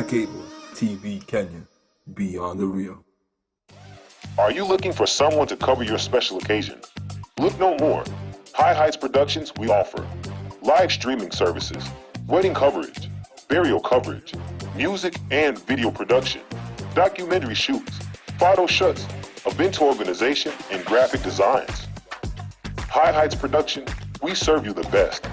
Cable TV Kenya, beyond the real. Are you looking for someone to cover your special occasion? Look no more. High Heights Productions, we offer live streaming services, wedding coverage, burial coverage, music and video production, documentary shoots, photo shoots, event organization, and graphic designs. High Heights Production, we serve you the best.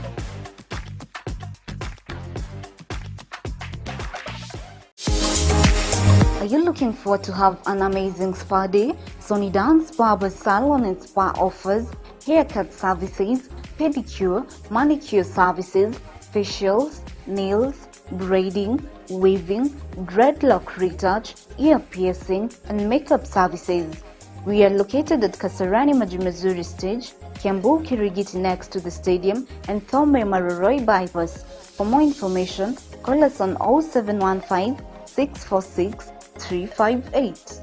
Are you looking forward to have an amazing spa day? Sony Dance Barber Salon and Spa offers haircut services, pedicure, manicure services, facials, nails, braiding, weaving, dreadlock retouch, ear piercing, and makeup services. We are located at Kasarani Majimazuri Stage, Kiambu Kirigiti next to the stadium, and Thome Maroroi bypass. For more information, call us on 0715 646 358.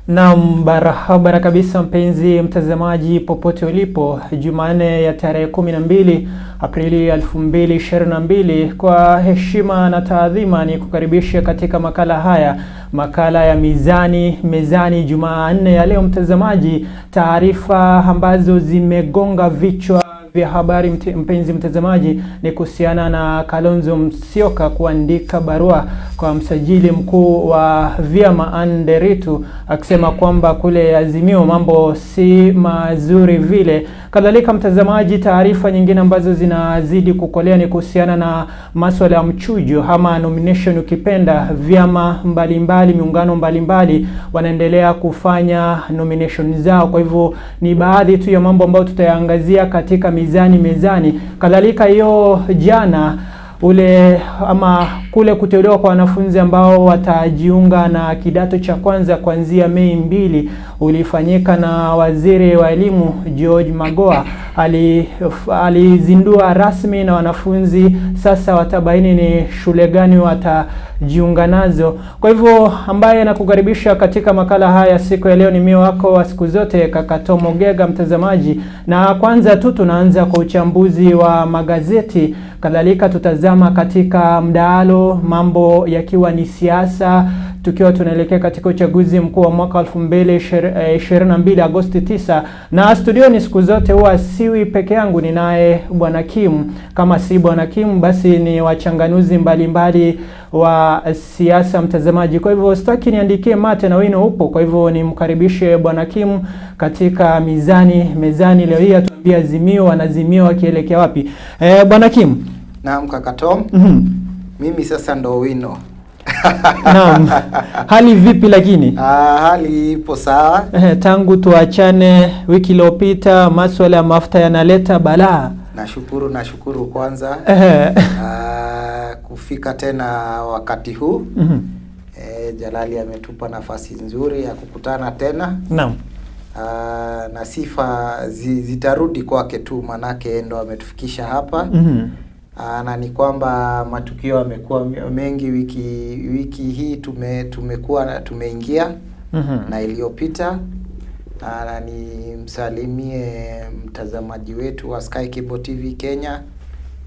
Naam, barabara kabisa mpenzi mtazamaji popote ulipo. Jumanne ya tarehe 12 Aprili 2022, kwa heshima na taadhima ni kukaribisha katika makala haya, makala ya Mezani Jumanne ya leo mtazamaji. Taarifa ambazo zimegonga vichwa vya habari mpenzi mtazamaji ni kuhusiana na Kalonzo Musyoka kuandika barua kwa msajili mkuu wa vyama Anderitu akisema kwamba kule Azimio mambo si mazuri vile. Kadhalika mtazamaji, taarifa nyingine ambazo zinazidi kukolea ni kuhusiana na masuala ya mchujo ama nomination ukipenda. Vyama mbalimbali, miungano mbalimbali wanaendelea kufanya nomination zao. Kwa hivyo ni baadhi tu ya mambo ambayo tutayaangazia katika Mezani. Kadhalika hiyo jana kule kuteuliwa kwa wanafunzi ambao watajiunga na kidato cha kwanza kuanzia Mei 2 ulifanyika na waziri wa elimu George Magoha. Alizindua rasmi na wanafunzi sasa watabaini ni shule gani watajiunga nazo. Kwa hivyo ambaye nakukaribisha katika makala haya siku ya leo ni mimi wako wa siku zote Kaka Mogega mtazamaji, na kwanza tu tunaanza kwa uchambuzi wa magazeti. Kadhalika tutazama katika mdahalo, mambo yakiwa ni siasa, tukiwa tunaelekea katika uchaguzi mkuu wa mwaka 2022 Agosti 9. Na studio ni siku zote huwa siwi peke yangu, ni naye Bwana Kim. Kama si Bwana Kim basi ni wachanganuzi mbalimbali wa siasa mtazamaji. Kwa hivyo sitaki niandikie mate na wino upo, kwa hivyo nimkaribishe Bwana Kim katika Mezani leo hii atuambia Azimio wanazimio wakielekea wapi. Bwana Kim. Naam Kaka Tom. Mimi sasa ndo wino. Naam. Hali vipi lakini? Hali ipo sawa. Tangu tuachane wiki iliyopita masuala ya mafuta yanaleta balaa. Nashukuru kwanza. Kufika tena wakati huu. Jalali ametupa nafasi nzuri ya kukutana tena. Naam. Na sifa zitarudi kwake tu, manake ndo ametufikisha hapa. Na ni kwamba matukio yamekuwa mengi wiki hii tumeingia na iliyopita. Na ni msalimie mtazamaji wetu wa Sky Cable TV Kenya,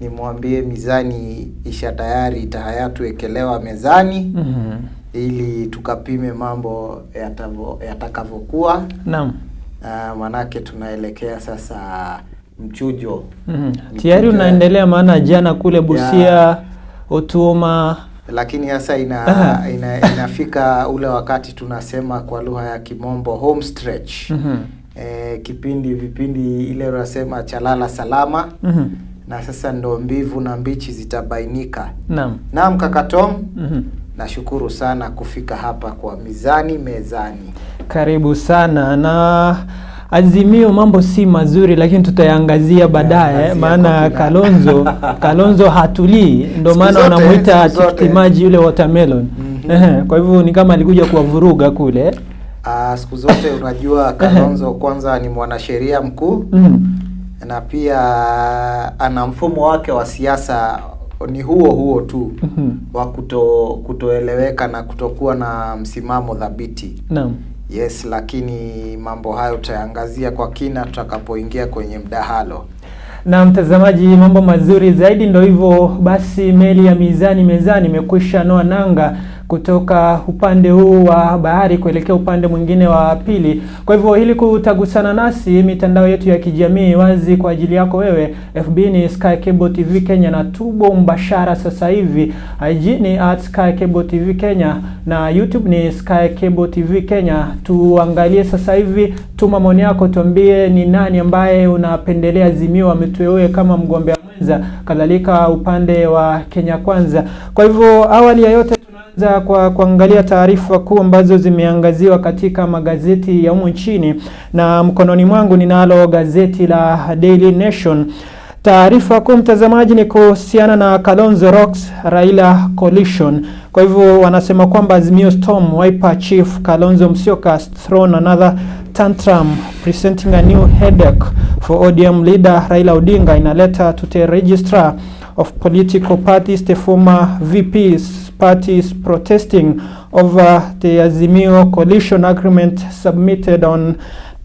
nimwambie Mizani isha tayari itahayatuwekelewa mezani ili tukapime mambo yatakavyokuwa. Naam. Manake tunaelekea sasa mchujo. Tayari unaendelea, maana jana kule Busia Otuoma, lakini sasa inafika ule wakati tunasema kwa lugha ya Kimombo home stretch. Vipindi ile unasema chalala salama. Na sasa ndo mbivu na mbichi zitabainika. Naam Kaka Tom. Nashukuru sana kufika hapa kwa Mezani. Karibu sana. Na Azimio mambo si mazuri, lakini tutayangazia baadaye, maana Kalonzo hatulii, ndio maana wanamuita tikitimaji yule watermelon. Kwa hivyo ni kama alikuja kuwavuruga kule. Siku zote unajua Kalonzo kwanza ni mwanasheria mkuu, na pia ana mfumo wake wa siasa ni huo tu wa kutoeleweka na kutokuwa na msimamo thabiti. Naam. Yes, lakini mambo hayo tutaangazia kwa kina tutakapoingia kwenye mdahalo. Na mtazamaji, mambo mazuri zaidi ndio hivyo basi. Meli ya Mezani imekwisha noa nanga kutoka upande huu wa bahari kuelekea upande mwingine wa pili. Kwa hivyo ili kutagusana nasi, mitandao yetu ya kijamii wazi kwa ajili yako wewe. FB ni Sky Cable TV Kenya na tubo mbashara sasa hivi. IG ni @SkyCableTV Kenya na YouTube ni Sky Cable TV Kenya. Tuangalie sasa hivi, tuma maoni yako, tuambie ni nani ambaye unapendelea Azimio ameteue kama mgombea mwenza, kadhalika upande wa Kenya Kwanza. Kwa hivyo awali ya yote za kwa kuangalia taarifa kuu ambazo zimeangaziwa katika magazeti ya humu nchini, na mkononi mwangu ninalo gazeti la Daily Nation. Taarifa kuu mtazamaji ni kuhusiana na Kalonzo Rocks Raila coalition. Kwa hivyo wanasema kwamba Azimio storm Wiper chief Kalonzo Musyoka thrown another tantrum, presenting a new headache for ODM leader Raila Odinga in a letter to the registrar of political parties. The former VP's parties protesting over the Azimio coalition agreement submitted on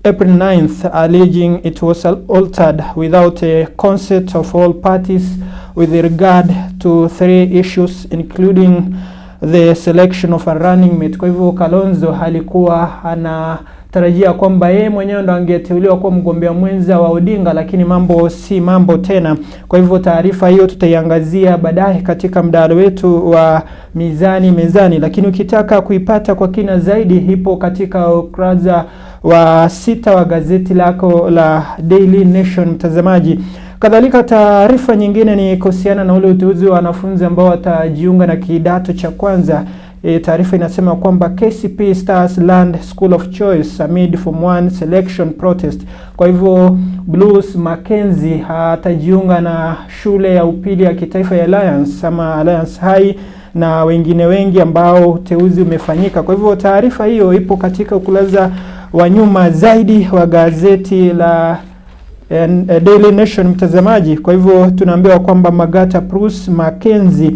April 9th, alleging it was altered without a consent of all parties with regard to 3 issues including the selection of a running mate. Kwa hivyo Kalonzo alikuwa anatarajia kwamba yeye mwenyewe ndo angeteuliwa kuwa mgombea mwenza wa Odinga, lakini mambo si mambo tena. Kwa hivyo taarifa hiyo tutaiangazia baadaye katika mdahalo wetu wa Mezani, lakini ukitaka kuipata kwa kina zaidi ipo katika ukurasa wa 6 wa gazeti lako la Daily Nation mtazamaji. Kadhalika taarifa nyingine ni kuhusiana na ule uteuzi wa wanafunzi ambao watajiunga na kidato cha kwanza. Taarifa inasema kwamba KCP Stars Land School of Choice amid Form 1 selection protest. Kwa hivyo Blues Mackenzie atajiunga na shule ya upili ya kitaifa ya Alliance ama Alliance High na wengine wengi ambao uteuzi umefanyika. Kwa hivyo taarifa hiyo ipo katika ukurasa wa nyuma zaidi wa gazeti la Daily Nation mtazamaji. Kwa hivyo tunaambiwa kwamba Magata Bruce Mackenzie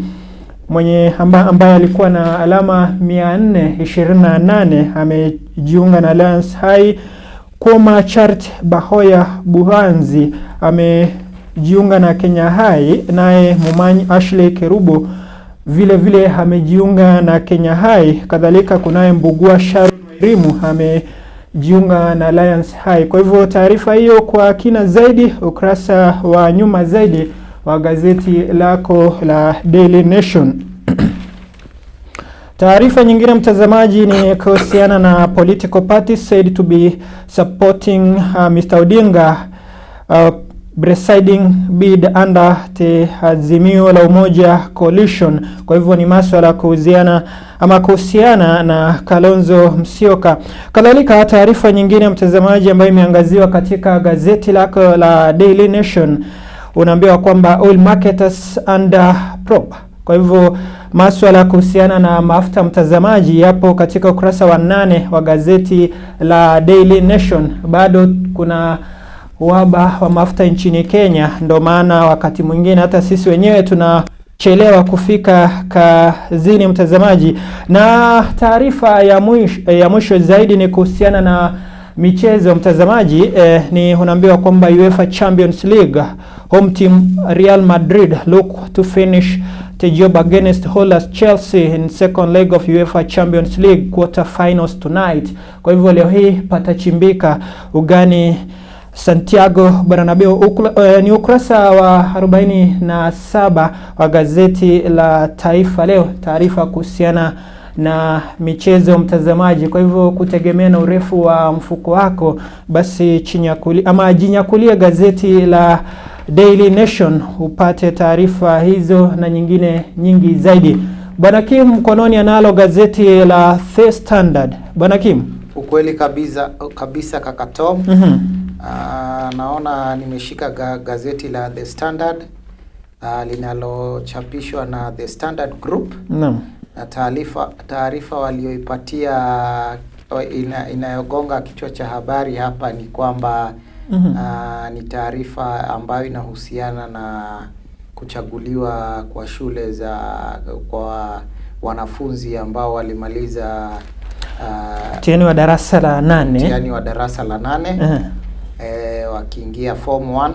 ambaye alikuwa na alama 428 amejiunga na Alliance High. Koma Chart Bahoya Buhanzi amejiunga na Kenya High, naye Mumanyi Ashley Kerubo vile amejiunga na Kenya High. Kadhalika kunaye Mbugua Sharon Rimu amejiunga na Alliance High. Kwa hivyo taarifa hiyo kwa kina zaidi ukurasa wa nyuma zaidi wa gazeti lako la Daily Nation. Taarifa nyingine mtazamaji ni kuhusiana na political parties said to be supporting Mr. Odinga presiding bid under the Azimio la Umoja coalition. Kwa hivyo ni masuala kuhusiana na Kalonzo Musyoka. Kadhalika taarifa nyingine mtazamaji ambayo imeangaziwa katika gazeti lako la Daily Nation, unaambiwa kwamba oil marketers under probe. Kwa hivyo masuala kuhusiana na mafuta mtazamaji yapo katika ukurasa wa 8 wa gazeti la Daily Nation. Bado kuna uhaba wa mafuta nchini Kenya, ndio maana wakati mwingine hata sisi wenyewe tunachelewa kufika kazini mtazamaji. Na taarifa ya mwisho zaidi ni kuhusiana na michezo mtazamaji. Ni unaambiwa kwamba UEFA Champions League home team Real Madrid look to finish the job against holders Chelsea in second leg of UEFA Champions League quarter finals tonight. Kwa hivyo leo hii patachimbika ugani Santiago Bernabeu. Ni ukurasa wa 47 wa gazeti la Taifa Leo, taarifa kuhusiana na michezo mtazamaji. Kwa hivyo kutegemea na urefu wa mfuko wako, basi jinyakulia gazeti la Daily Nation upate taarifa hizo na nyingine nyingi zaidi. Bwana Kim mkononi analo gazeti la The Standard. Bwana Kim, kweli kabisa Kaka Tom. Naona nimeshika gazeti la The Standard linalochapishwa na The Standard Group. Naam. Na taarifa walioipatia inayogonga kichwa cha habari hapa ni kwamba ni taarifa ambayo inahusiana na kuchaguliwa kwa shule kwa wanafunzi ambao walimaliza mtihani wa darasa la 8. Mtihani wa darasa la 8 wakiingia form 1.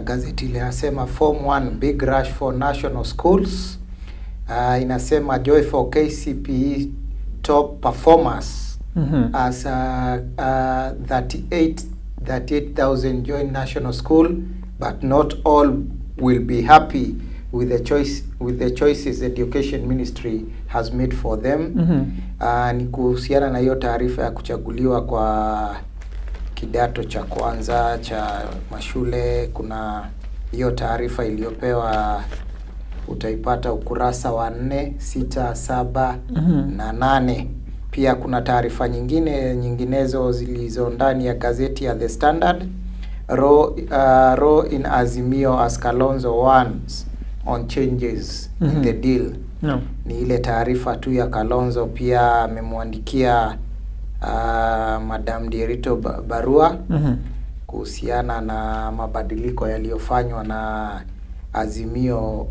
Gazeti linasema form 1 big rush for national schools. Inasema joy for KCPE top performers as 38,000 join national school, but not all will be happy with the choices education ministry has made for them. Ni kuhusiana na hiyo taarifa ya kuchaguliwa kwa kidato cha kwanza cha mashule. Kuna hiyo taarifa iliyopewa, utaipata ukurasa wa 4, 6, 7 na 8. Pia kuna taarifa nyinginezo zilizo ndani ya gazeti ya The Standard. Row in Azimio as Kalonzo warns on changes in the deal. No. Ni ile taarifa tu ya Kalonzo. Pia amemwandikia Madam Dierito barua kuhusiana na mabadiliko yaliyofanywa na Azimio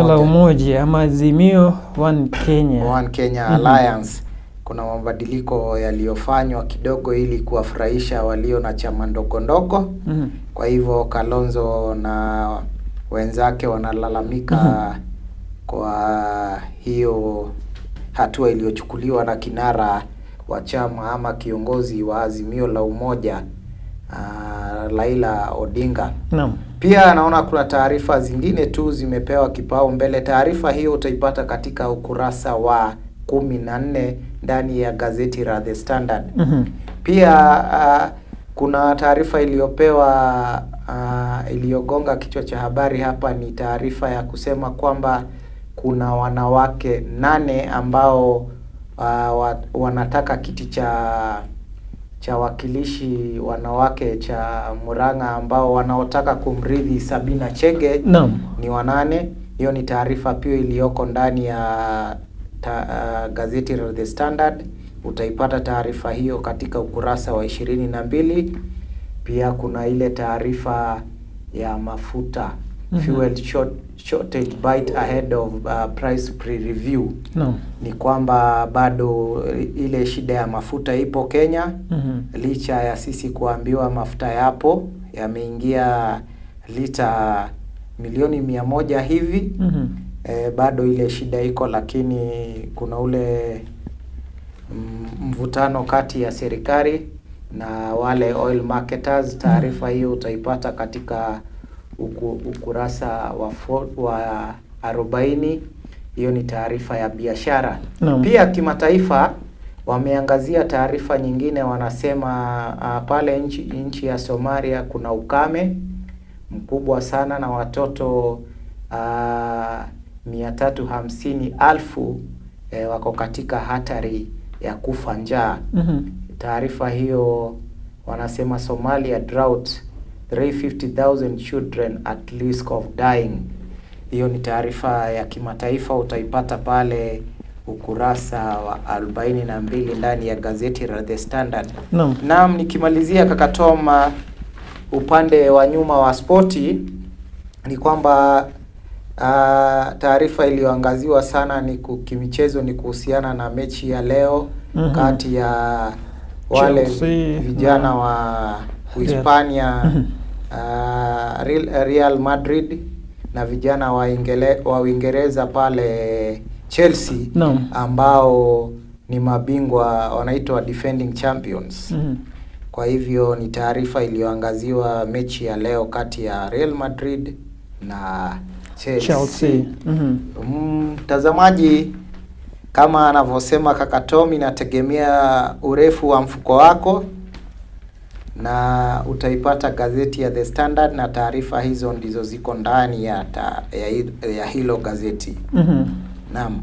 la umoja ama Azimio One Kenya Alliance. Kuna mabadiliko yaliyofanywa kidogo ili kuwafurahisha walio na chama ndogo. Kwa hivyo Kalonzo na wenzake wanalalamika kwa hiyo hatua iliyochukuliwa na kinara wa chama ama kiongozi wa Azimio la umoja Raila Odinga. Naam. Pia naona kuna taarifa zingine tu zimepewa kipao mbele. Taarifa hiyo utaipata katika ukurasa wa 14 ndani ya gazeti la The Standard. Pia kuna taarifa iliyopewa iliyogonga kichwa cha habari hapa, ni taarifa ya kusema kwamba kuna wanawake 8 ambao wanataka kiti cha wakilishi wanawake cha Murang'a, ambao wanaotaka kumrithi Sabina Chege. Naam. Ni 8. Hiyo ni taarifa pia iliyoko ndani ya gazeti la The Standard. Utaipata taarifa hiyo katika ukurasa wa 22. Pia kuna ile taarifa ya mafuta fuel shortage bite ahead of price pre-review. No. Ni kwamba bado ile shida ya mafuta ipo Kenya. Licha ya sisi kuambiwa mafuta yapo, yameingia lita milioni 100 hivi. Bado ile shida iko, lakini kuna ule mvutano kati ya serikali na wale oil marketers. Taarifa hiyo utaipata katika ukurasa wa 40. Hiyo ni taarifa ya biashara. No. Pia kimataifa wameangazia taarifa nyingine, wanasema pale nchi ya Somalia kuna ukame mkubwa sana na watoto 350,000 wako katika hatari ya kufa njaa. Taarifa hiyo wanasema Somalia drought, 350,000 children at risk of dying. Hiyo ni taarifa ya kimataifa, utaipata pale ukurasa wa 42 ndani ya gazeti la The Standard. Naam, nikimalizia Kaka Tom, upande wa nyuma wa spoti ni kwamba taarifa iliyoangaziwa sana ni kimichezo, ni kuhusiana na mechi ya leo kati ya wale vijana wa Hispania Real Madrid na vijana wa Uingereza pale Chelsea. Ambao ni mabingwa, wanaitwa defending champions. Kwa hivyo ni taarifa iliyoangaziwa mechi ya leo kati ya Real Madrid na Chelsea. Mtazamaji, kama anavyosema Kaka Tom, inategemea urefu wa mfuko wako, na utaipata gazeti ya The Standard, na taarifa hizo ndizo ziko ndani ya hilo gazeti. Naam.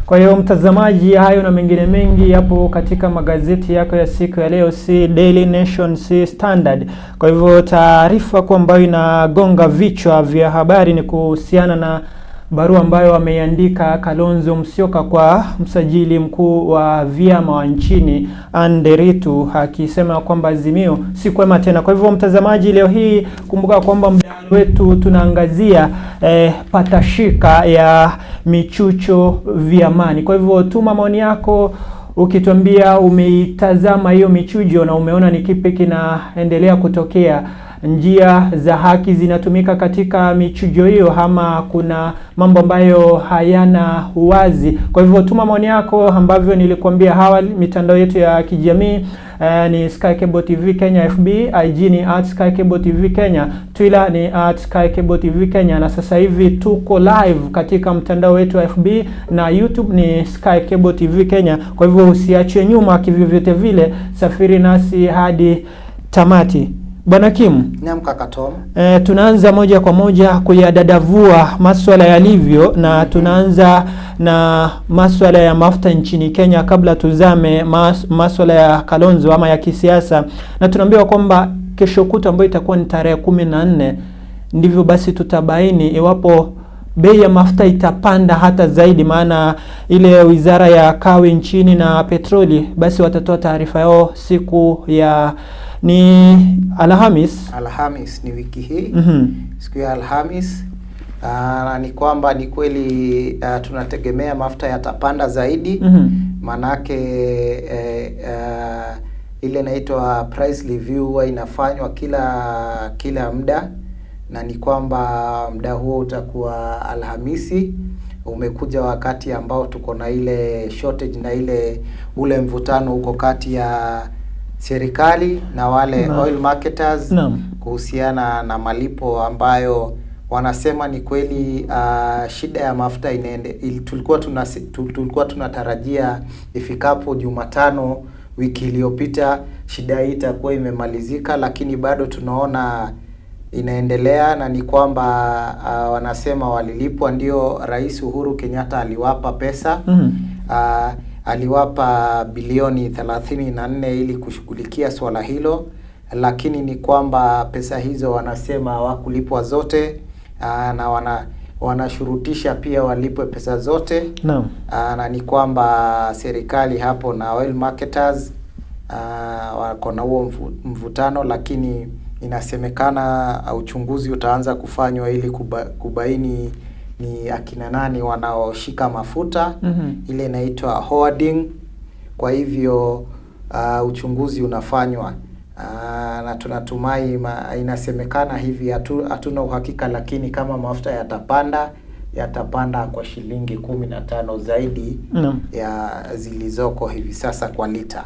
Kwa hiyo mtazamaji, hayo na mengine mengi yapo katika magazeti yako ya siku ya leo, si Daily Nation, si Standard. Kwa hivyo taarifa kwa ambayo inagonga vichwa vya habari ni kuhusiana na barua ambayo ameandika Kalonzo Musyoka kwa msajili mkuu wa vyama wa nchini Nderitu, akisema kwamba Azimio si kwema tena. Kwa hivyo mtazamaji, leo hii kumbuka kwamba mdahalo wetu tunaangazia patashika ya michucho vyamani. Kwa hivyo tuma maoni yako ukituambia umeitazama hiyo michujo na umeona ni kipi kinaendelea kutokea. Njia za haki zinatumika katika michujo hiyo ama kuna mambo ambayo hayana uwazi? Kwa hivyo tuma maoni yako, ambavyo nilikuambia awali. Mitandao yetu ya kijamii ni Sky Cable TV Kenya FB, IG ni @Sky Cable TV Kenya, Twitter ni @Sky Cable TV Kenya, na sasa hivi tuko live katika mtandao wetu wa FB na YouTube ni Sky Cable TV Kenya. Kwa hivyo usiachwe nyuma kivyovyote vile, safiri nasi hadi tamati. Bwana Kim, Naam Kaka Tom. Tunaanza moja kwa moja kuyadadavua masuala yalivyo, na tunaanza na masuala ya mafuta nchini Kenya kabla tuzame masuala ya Kalonzo ama ya kisiasa. Na tunaambiwa kwamba kesho kutwa ambayo itakuwa ni tarehe 14 ndivyo basi tutabaini iwapo bei ya mafuta itapanda hata zaidi, maana ile wizara ya kawi nchini na petroli basi watatoa taarifa yao siku ya Alhamis ni wiki hii. Siku ya Alhamis. Ni kwamba ni kweli tunategemea mafuta yatapanda zaidi. Manake ile inaitwa price review huwa inafanywa kila muda, na ni kwamba muda huo utakuwa Alhamisi. Umekuja wakati ambao tuko na ile shortage na ule mvutano huko kati ya serikali na wale oil marketers kuhusiana na malipo ambayo wanasema ni kweli. Shida ya mafuta tulikuwa tunatarajia ifikapo Jumatano wiki iliyopita shida hii itakuwa imemalizika, lakini bado tunaona inaendelea. Na ni kwamba wanasema walilipwa, ndio Rais Uhuru Kenyatta aliwapa pesa. Aliwapa bilioni 34 ili kushughulikia swala hilo, lakini ni kwamba pesa hizo wanasema hawakulipwa zote, na wanashurutisha pia walipwe pesa zote. Na ni kwamba serikali hapo na oil marketers wako na huo mvutano, lakini inasemekana uchunguzi utaanza kufanywa ili kubaini ni akina nani wanaoshika mafuta. Ile inaitwa hoarding. Kwa hivyo uchunguzi unafanywa, na tunatumai inasemekana hivi, hatuna uhakika, lakini kama mafuta yatapanda kwa shilingi 15 zaidi ya zilizoko hivi sasa kwa lita.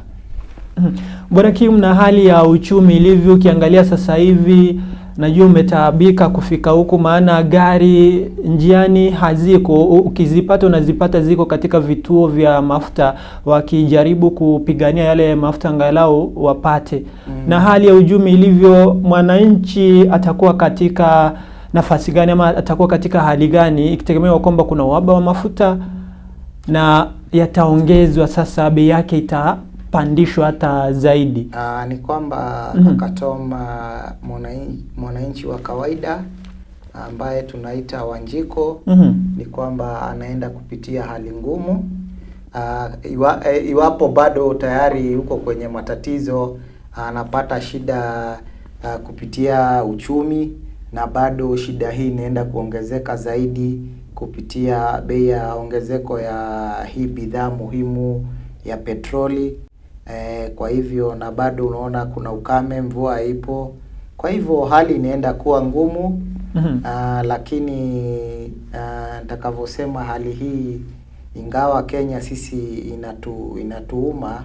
Bwana Kim, na hali ya uchumi ilivyo, ukiangalia sasa hivi najua umetaabika kufika huku, maana gari njiani haziko, ukizipata unazipata ziko katika vituo vya mafuta wakijaribu kupigania yale mafuta angalau wapate. Na hali ya uchumi ilivyo, mwananchi atakuwa katika nafasi gani ama atakuwa katika hali gani, ikitegemewa kwamba kuna uhaba wa mafuta na yataongezwa sasa, bei yake itapandishwa hata zaidi? Ni kwamba Kakatoma, mwananchi wa kawaida ambaye tunaita Wanjiko, ni kwamba anaenda kupitia hali ngumu. Iwapo bado tayari yuko kwenye matatizo, anapata shida kupitia uchumi, na bado shida hii inaenda kuongezeka zaidi kupitia bei ya ongezeko ya hii bidhaa muhimu ya petroli. Kwa hivyo, na bado unaona kuna ukame, mvua haipo. Kwa hivyo hali inaenda kuwa ngumu. Lakini nitakavyosema, hali hii ingawa Kenya sisi inatuuma,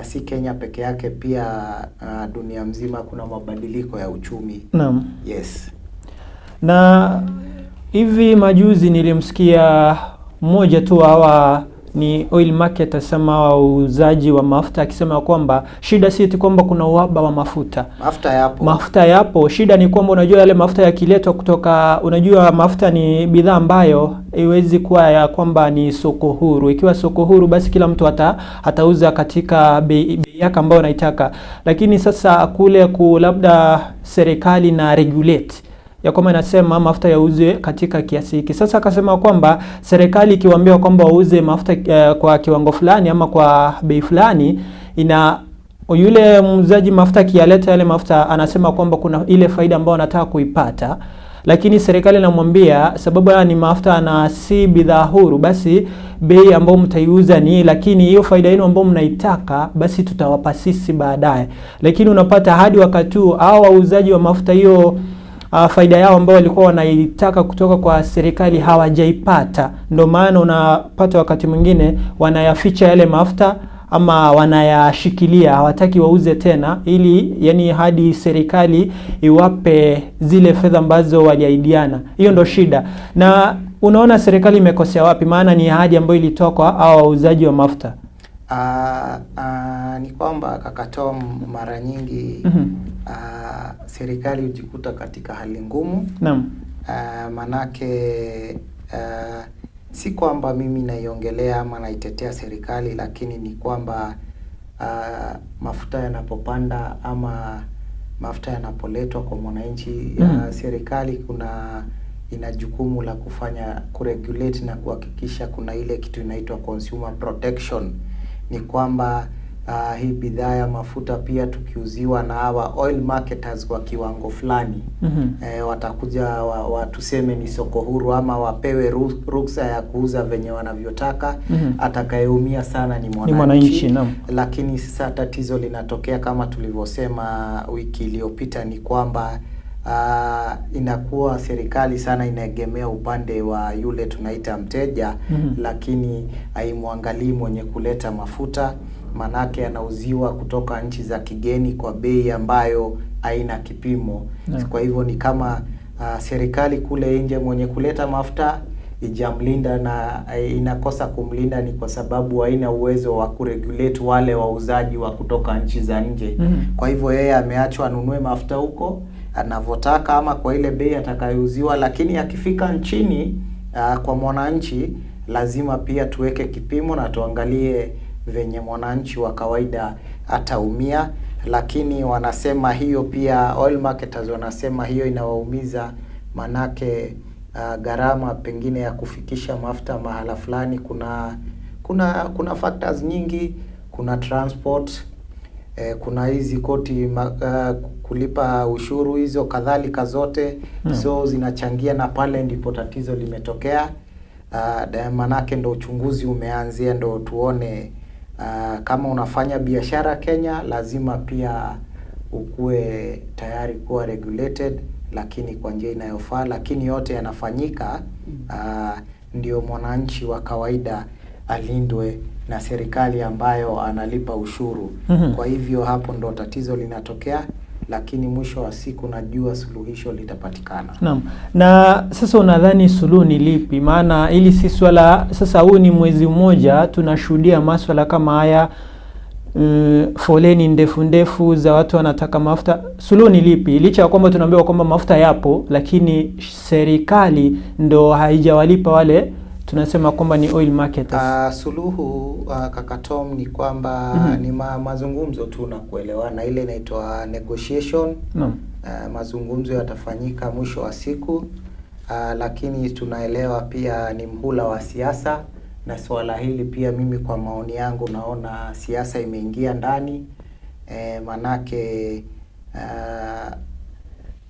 si Kenya peke yake, pia dunia mzima kuna mabadiliko ya uchumi. Yes. Na hivi majuzi nilimsikia mmoja tu hawa ni oil market, asema wauzaji wa mafuta, akisema kwamba shida si eti kwamba kuna uhaba wa mafuta. Mafuta yapo. Shida ni kwamba unajua yale mafuta yakiletwa kutoka, unajua mafuta ni bidhaa ambayo haiwezi kuwa ya kwamba ni soko huru. Ikiwa soko huru, basi kila mtu atauza katika bei yake ambayo anaitaka. Lakini sasa kule labda serikali na regulate ya kwamba inasema mafuta yauze katika kiasi hiki. Sasa akasema kwamba serikali ikiwaambia kwamba wauze mafuta kwa kiwango fulani ama kwa bei fulani, yule muuzaji mafuta akiyaleta yale mafuta anasema kwamba kuna ile faida ambayo anataka kuipata, lakini serikali inamwambia sababu ni mafuta na si bidhaa huru, basi bei ambayo mtaiuza ni, lakini hiyo faida yenu ambayo mnaitaka basi tutawapa sisi baadaye. Lakini unapata hadi wakati huu hao wauzaji wa mafuta hiyo faida yao ambao walikuwa wanaitaka kutoka kwa serikali hawajaipata. Ndio maana unapata wakati mwingine wanayaficha yale mafuta ama wanayashikilia, hawataki wauze tena, ili yani hadi serikali iwape zile fedha ambazo waliahidiana. Hiyo ndo shida. Na unaona serikali imekosea wapi? Maana ni ahadi ambayo ilitoka hao wauzaji wa mafuta. Ni kwamba Kaka Tom, mara nyingi serikali hujikuta katika hali ngumu. Naam. Manake si kwamba mimi naiongelea ama naitetea serikali, lakini ni kwamba mafuta yanapopanda ama mafuta yanapoletwa kwa mwananchi, serikali ina jukumu la kuregulate na kuhakikisha kuna ile kitu inaitwa consumer protection. Ni kwamba hii bidhaa ya mafuta pia tukiuziwa na hawa oil marketers kwa kiwango fulani, watakuja watuseme ni soko huru ama wapewe ruksa ya kuuza venye wanavyotaka, atakayeumia sana ni mwananchi. Lakini sasa tatizo linatokea kama tulivyosema wiki iliyopita, ni kwamba inakuwa serikali sana inaegemea upande wa yule tunaita mteja, lakini haimwangalii mwenye kuleta mafuta, manake anauziwa kutoka nchi za kigeni kwa bei ambayo haina kipimo. Kwa hivyo ni kama serikali kule nje mwenye kuleta mafuta ijamlinda, na inakosa kumlinda ni kwa sababu haina uwezo wa kuregulate wale wauzaji wa kutoka nchi za nje. Kwa hivyo yeye ameachwa anunue mafuta huko anavyotaka ama kwa ile bei atakayouziwa, lakini akifika nchini kwa mwananchi lazima pia tuweke kipimo na tuangalie venye mwananchi wa kawaida ataumia. Lakini wanasema hiyo pia, oil marketers wanasema hiyo inawaumiza, manake gharama pengine ya kufikisha mafuta mahala fulani, kuna factors nyingi, kuna transport, kuna hizi koti, kulipa ushuru, hizo kadhalika zote. So zinachangia, na pale ndipo tatizo limetokea. Manake ndo uchunguzi umeanzia, ndo tuone kama unafanya biashara Kenya lazima pia ukue tayari kuwa regulated, lakini kwa njia inayofaa. Lakini yote yanafanyika ndio mwananchi wa kawaida alindwe na serikali ambayo analipa ushuru. Kwa hivyo hapo ndo tatizo linatokea, lakini mwisho wa siku najua suluhisho litapatikana. Naam. Na sasa unadhani suluhu ni lipi? Maana ili si swala, sasa huu ni mwezi mmoja tunashuhudia masuala kama haya, foleni ndefu za watu wanataka mafuta. Suluhu ni lipi? Licha ya kwamba tunaambiwa kwamba mafuta yapo, lakini serikali ndo haijawalipa wale tunasema kwamba ni oil marketers. Suluhu Kaka Tom ni kwamba ni mazungumzo tu na kuelewana, ile inaitwa negotiation. Mazungumzo yatafanyika mwisho wa siku, lakini tunaelewa pia ni mhula wa siasa, na swala hili pia mimi kwa maoni yangu naona siasa imeingia ndani. Manake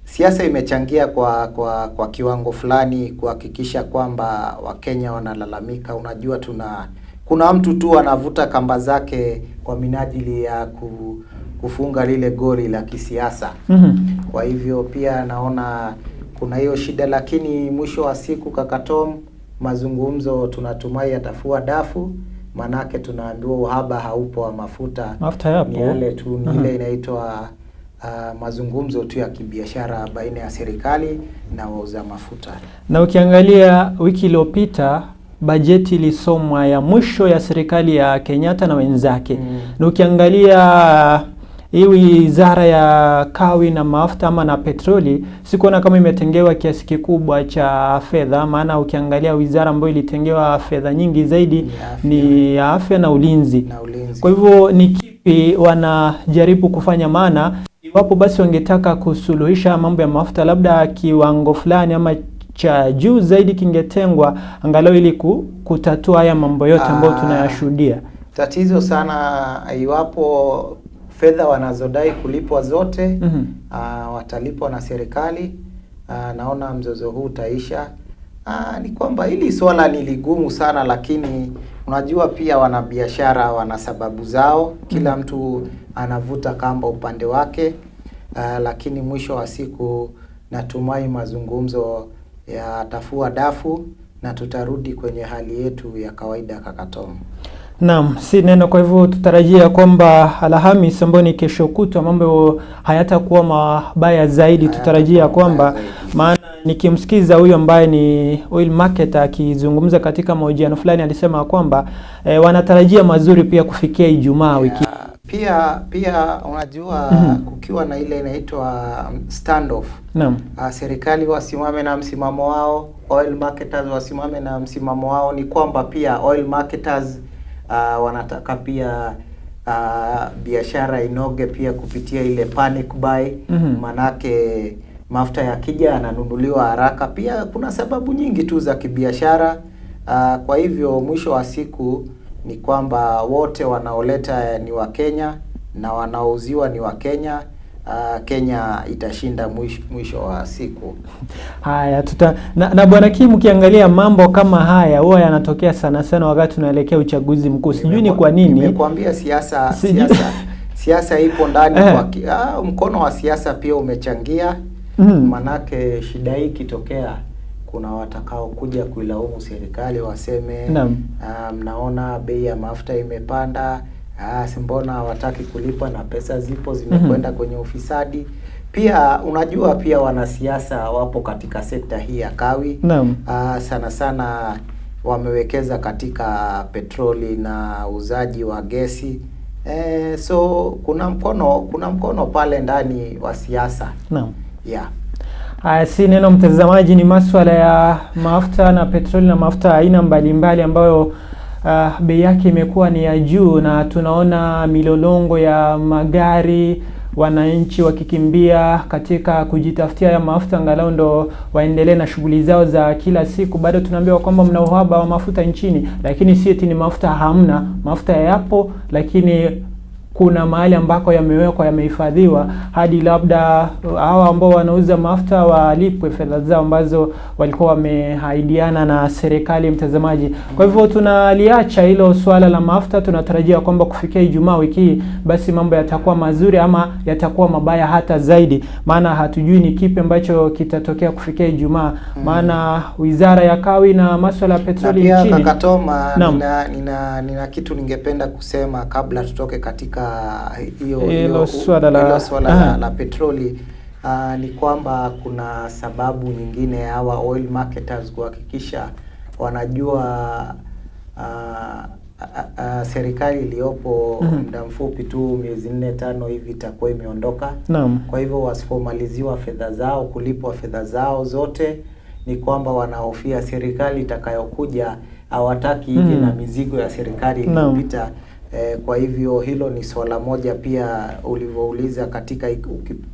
siasa imechangia kwa kiwango fulani kuhakikisha kwamba Wakenya wanalalamika. Unajua kuna mtu tu anavuta kamba zake kwa minajili ya kufunga lile goli la kisiasa. Kwa hivyo pia naona kuna hiyo shida, lakini mwisho wa siku Kaka Tom, mazungumzo tunatumai yatafua dafu, manake tunaambiwa uhaba haupo wa mafuta. Mafuta yapo. Ni yale tu ni ile inaitwa mazungumzo tu ya kibiashara baina ya serikali na wauza mafuta. Na ukiangalia wiki iliyopita bajeti ilisomwa ya mwisho ya serikali ya Kenyatta na wenzake. Na ukiangalia hii wizara ya kawi na mafuta ama na petroli, sikuona kama imetengewa kiasi kikubwa cha fedha, maana ukiangalia wizara ambayo ilitengewa fedha nyingi zaidi ni ya afya na ulinzi. Kwa hivyo ni kipi wanajaribu kufanya? Maana iwapo basi wangetaka kusuluhisha mambo ya mafuta, labda kiwango fulani ama cha juu zaidi kingetengwa angalau ili kutatua haya mambo yote ambayo tunayashuhudia. Tatizo sana iwapo fedha wanazodai kulipwa zote watalipwa na serikali, naona mzozo huu utaisha. Ni kwamba hili swala ni ligumu sana, lakini unajua pia wanabiashara wana sababu zao, kila mtu anavuta kamba upande wake, lakini mwisho wa siku natumai mazungumzo yatafua dafu na tutarudi kwenye hali yetu ya kawaida, Kaka Tom. Naam, si neno. Kwa hivyo tutarajia kwamba Alhamisi ambayo ni kesho kutwa mambo hayatakuwa mabaya zaidi. Tutarajia kwamba, maana nikimsikiza huyu ambaye ni oil marketer akizungumza katika mahojiano fulani alisema kwamba wanatarajia mazuri pia kufikia Ijumaa wiki. Pia unajua kukiwa na ile inaitwa standoff. Naam. Serikali wasimame na msimamo wao, oil marketers wasimame na msimamo wao. Ni kwamba pia oil marketers wanataka pia biashara inoge pia kupitia ile panic buy. Manake mafuta yakija yananunuliwa haraka. Pia kuna sababu nyingi tu za kibiashara. Kwa hivyo mwisho wa siku ni kwamba wote wanaoleta ni wa Kenya na wanaouziwa ni wa Kenya. Kenya itashinda mwisho wa siku. Haya, na Bwana Kim, ukiangalia mambo kama haya huwa yanatokea sana sana wakati tunaelekea uchaguzi mkuu. Sijui ni kwa nini. Nimekuambia siasa ipo ndani kwa mkono wa siasa pia umechangia. Manake shida hii kitokea, kuna watakao kuja kuilaumu serikali waseme mnaona bei ya mafuta imepanda, mbona hawataki kulipa na pesa zipo zimekwenda kwenye ufisadi. Pia unajua pia wanasiasa wapo katika sekta hii ya kawi. Sana sana wamewekeza katika petroli na uzaji wa gesi. So kuna mkono pale ndani wa siasa. Si neno mtazamaji, ni masuala ya mafuta na petroli na mafuta aina mbalimbali ambayo bei yake imekuwa ni ya juu, na tunaona milolongo ya magari, wananchi wakikimbia katika kujitafutia ya mafuta angalau ndo waendelee na shughuli zao za kila siku. Bado tunaambiwa kwamba mna uhaba wa mafuta nchini, lakini si eti ni mafuta hamna. Mafuta yapo, lakini kuna mahali ambako yamewekwa, yamehifadhiwa hadi labda hawa ambao wanauza mafuta walipwe fedha zao ambazo walikuwa wamehaidiana na serikali, mtazamaji. Kwa hivyo tunaliacha hilo swala la mafuta. Tunatarajia kwamba kufikia Ijumaa wiki hii basi mambo yatakuwa mazuri ama yatakuwa mabaya hata zaidi, maana hatujui ni kipi ambacho kitatokea kufikia Ijumaa. Maana wizara ya kawi na masuala ya petroli nchini. Kaka Toma, nina kitu ningependa kusema kabla tutoke katika hilo swala la petroli. Ni kwamba kuna sababu nyingine hawa oil marketers kuhakikisha wanajua serikali iliyopo muda mfupi tu miezi 4-5 hivi itakuwa imeondoka. Kwa hivyo wasipomaliziwa fedha zao, kulipwa fedha zao zote, ni kwamba wanahofia serikali itakayokuja hawataki ije na mizigo ya serikali iliyopita. Kwa hivyo hilo ni swala moja pia ulivyouliza, katika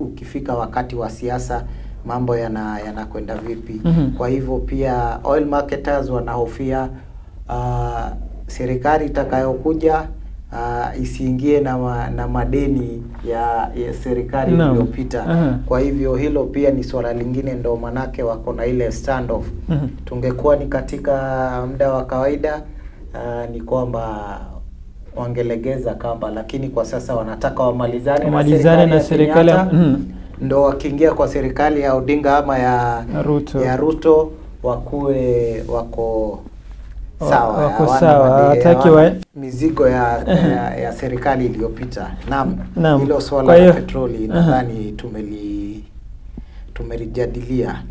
ukifika wakati wa siasa mambo yanakwenda vipi. Kwa hivyo pia oil marketers wanahofia serikali itakayokuja isiingie na madeni ya serikali iliyopita. Kwa hivyo hilo pia ni swala lingine, ndo manake wako na ile standoff. Tungekuwa ni katika muda wa kawaida ni kwamba wangelegeza kamba, lakini kwa sasa wanataka wamalizane na serikali ndo wakiingia kwa serikali ya Odinga ama ya Ruto wakuwe wako sawa, hataki mizigo ya serikali iliyopita. Hilo swala la petroli nadhani tumelijadilia.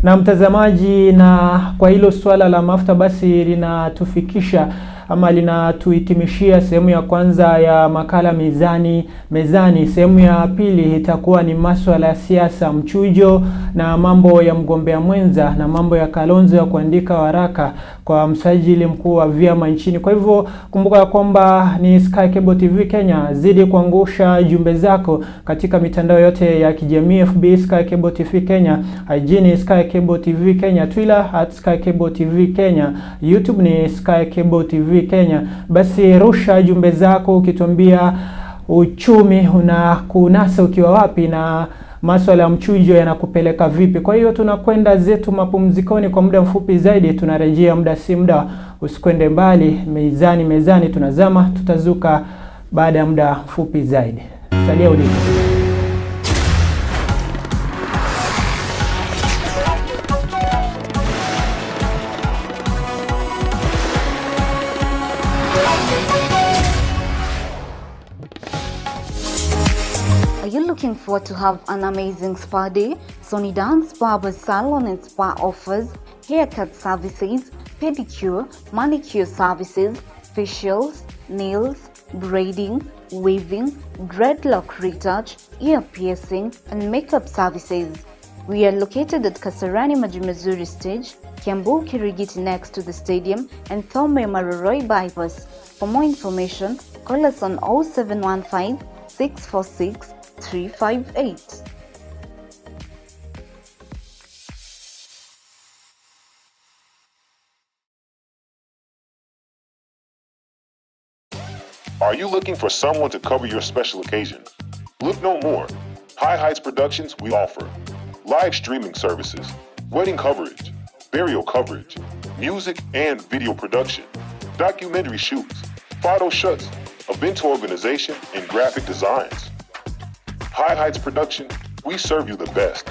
Na mtazamaji, na kwa hilo swala la mafuta basi linatufikisha ama linatuhitimishia sehemu ya kwanza ya makala Mezani. Sehemu ya pili itakuwa ni masuala ya siasa, mchujo na mambo ya mgombea mwenza na mambo ya Kalonzo ya kuandika waraka kwa msajili mkuu wa vyama nchini. Kwa hivyo kumbuka ya kwamba ni Sky Cable TV Kenya, zidi kuangusha jumbe zako katika mitandao yote ya kijamii, FB Sky Cable TV Kenya, IG ni Sky Cable TV Kenya, Twitter @Sky Cable TV Kenya, YouTube ni Sky Cable TV Kenya. Basi rusha jumbe zako ukituambia uchumi unakunasa ukiwa wapi na masuala ya mchujo yanakupeleka vipi. Kwa hiyo tunakwenda zetu mapumzikoni kwa muda mfupi zaidi, tunarejea muda si muda, usikwende mbali. Mezani tunazama, tutazuka baada ya muda mfupi zaidi. Salia ulipo. Are you looking forward to have an amazing spa day? Sony Dance Barber Salon and Spa offers haircut services, pedicure, manicure services, facials, nails, braiding, weaving, dreadlock retouch, ear piercing, and makeup services. We are located at Kasarani Majimazuri Stage, Kiambu Kirigiti next to the stadium, and Thome Maroroi bypass. For more information, call us on 0715 646 358. Are you looking for someone to cover your special occasion? Look no more. High Heights Productions we offer live streaming services, wedding coverage, burial coverage, music and video production, documentary shoots, photo shoots, event organization, and graphic designs. High Heights Production, we serve you the best.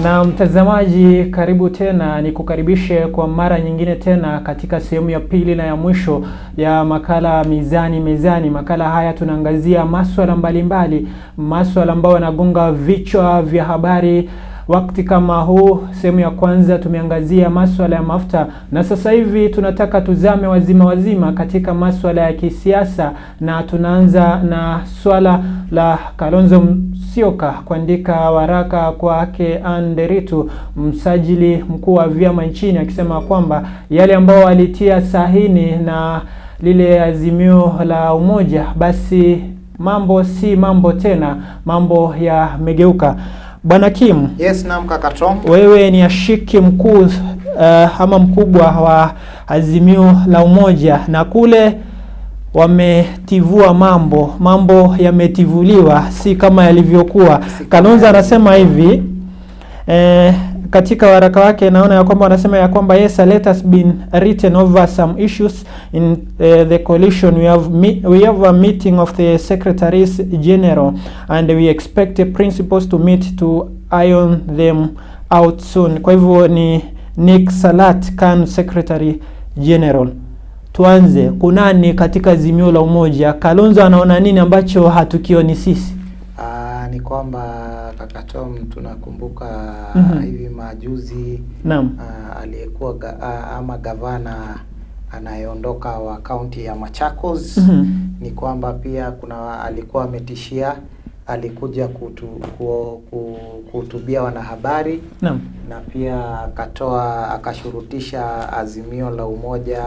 Na mtazamaji, karibu tena, nikukaribishe kwa mara nyingine tena katika sehemu ya pili na ya mwisho ya makala Mezani. Makala haya tunaangazia masuala mbalimbali, masuala ambayo yanagonga vichwa vya habari wakati kama huu. Sehemu ya kwanza tumeangazia masuala ya mafuta, na sasa hivi tunataka tuzame wazima katika masuala ya kisiasa, na tunaanza na swala la Kalonzo Musyoka kuandika waraka kwake Nderitu, msajili mkuu wa vyama nchini, akisema kwamba yale ambao walitia sahini na lile azimio la umoja, basi mambo si mambo tena, mambo yamegeuka. Bwana Kim. Yes, naam Kaka Tom. Wewe ni ashiki mkuu ama mkubwa wa azimio la umoja, na kule wametivua mambo yametivuliwa, si kama yalivyokuwa. Kalonzo anasema hivi katika waraka wake, naona ya kwamba wanasema ya kwamba yes, let us been written over some issues in the coalition. We have a meeting of the secretaries general and we expect the principals to meet to iron them out soon. Kwa hivyo ni Nick Salat kan secretary general. Tuanze, kunani katika azimio la umoja? Kalonzo anaona nini ambacho hatukioni sisi? Ni kwamba Kaka Tom, tunakumbuka hivi majuzi aliyekuwa ama gavana anayeondoka wa kaunti ya Machakos, ni kwamba pia alikuwa ametishia, alikuja kuhutubia wanahabari, na pia akashurutisha azimio la umoja,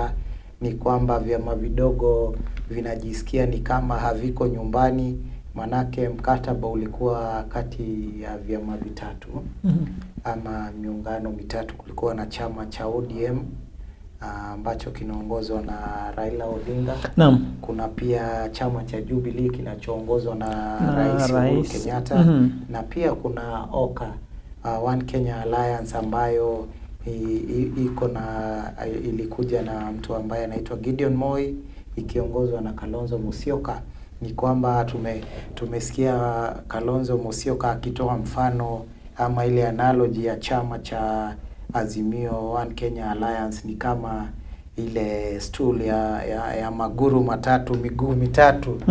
ni kwamba vyama vidogo vinajisikia ni kama haviko nyumbani. Manake mkataba ulikuwa kati ya vyama vitatu ama miungano mitatu. Kulikuwa na chama cha ODM ambacho kinaongozwa na Raila Odinga. Kuna pia chama cha Jubilee kinachoongozwa na Rais Uhuru Kenyatta. Na pia kuna OKA, One Kenya Alliance, ambayo iko na ilikuja na mtu ambaye anaitwa Gideon Moi ikiongozwa na Kalonzo Musyoka. Ni kwamba tumesikia Kalonzo Musyoka akitoa mfano ama ile analogy ya chama cha Azimio One Kenya Alliance ni kama ile stool ya maguru matatu, miguu mitatu.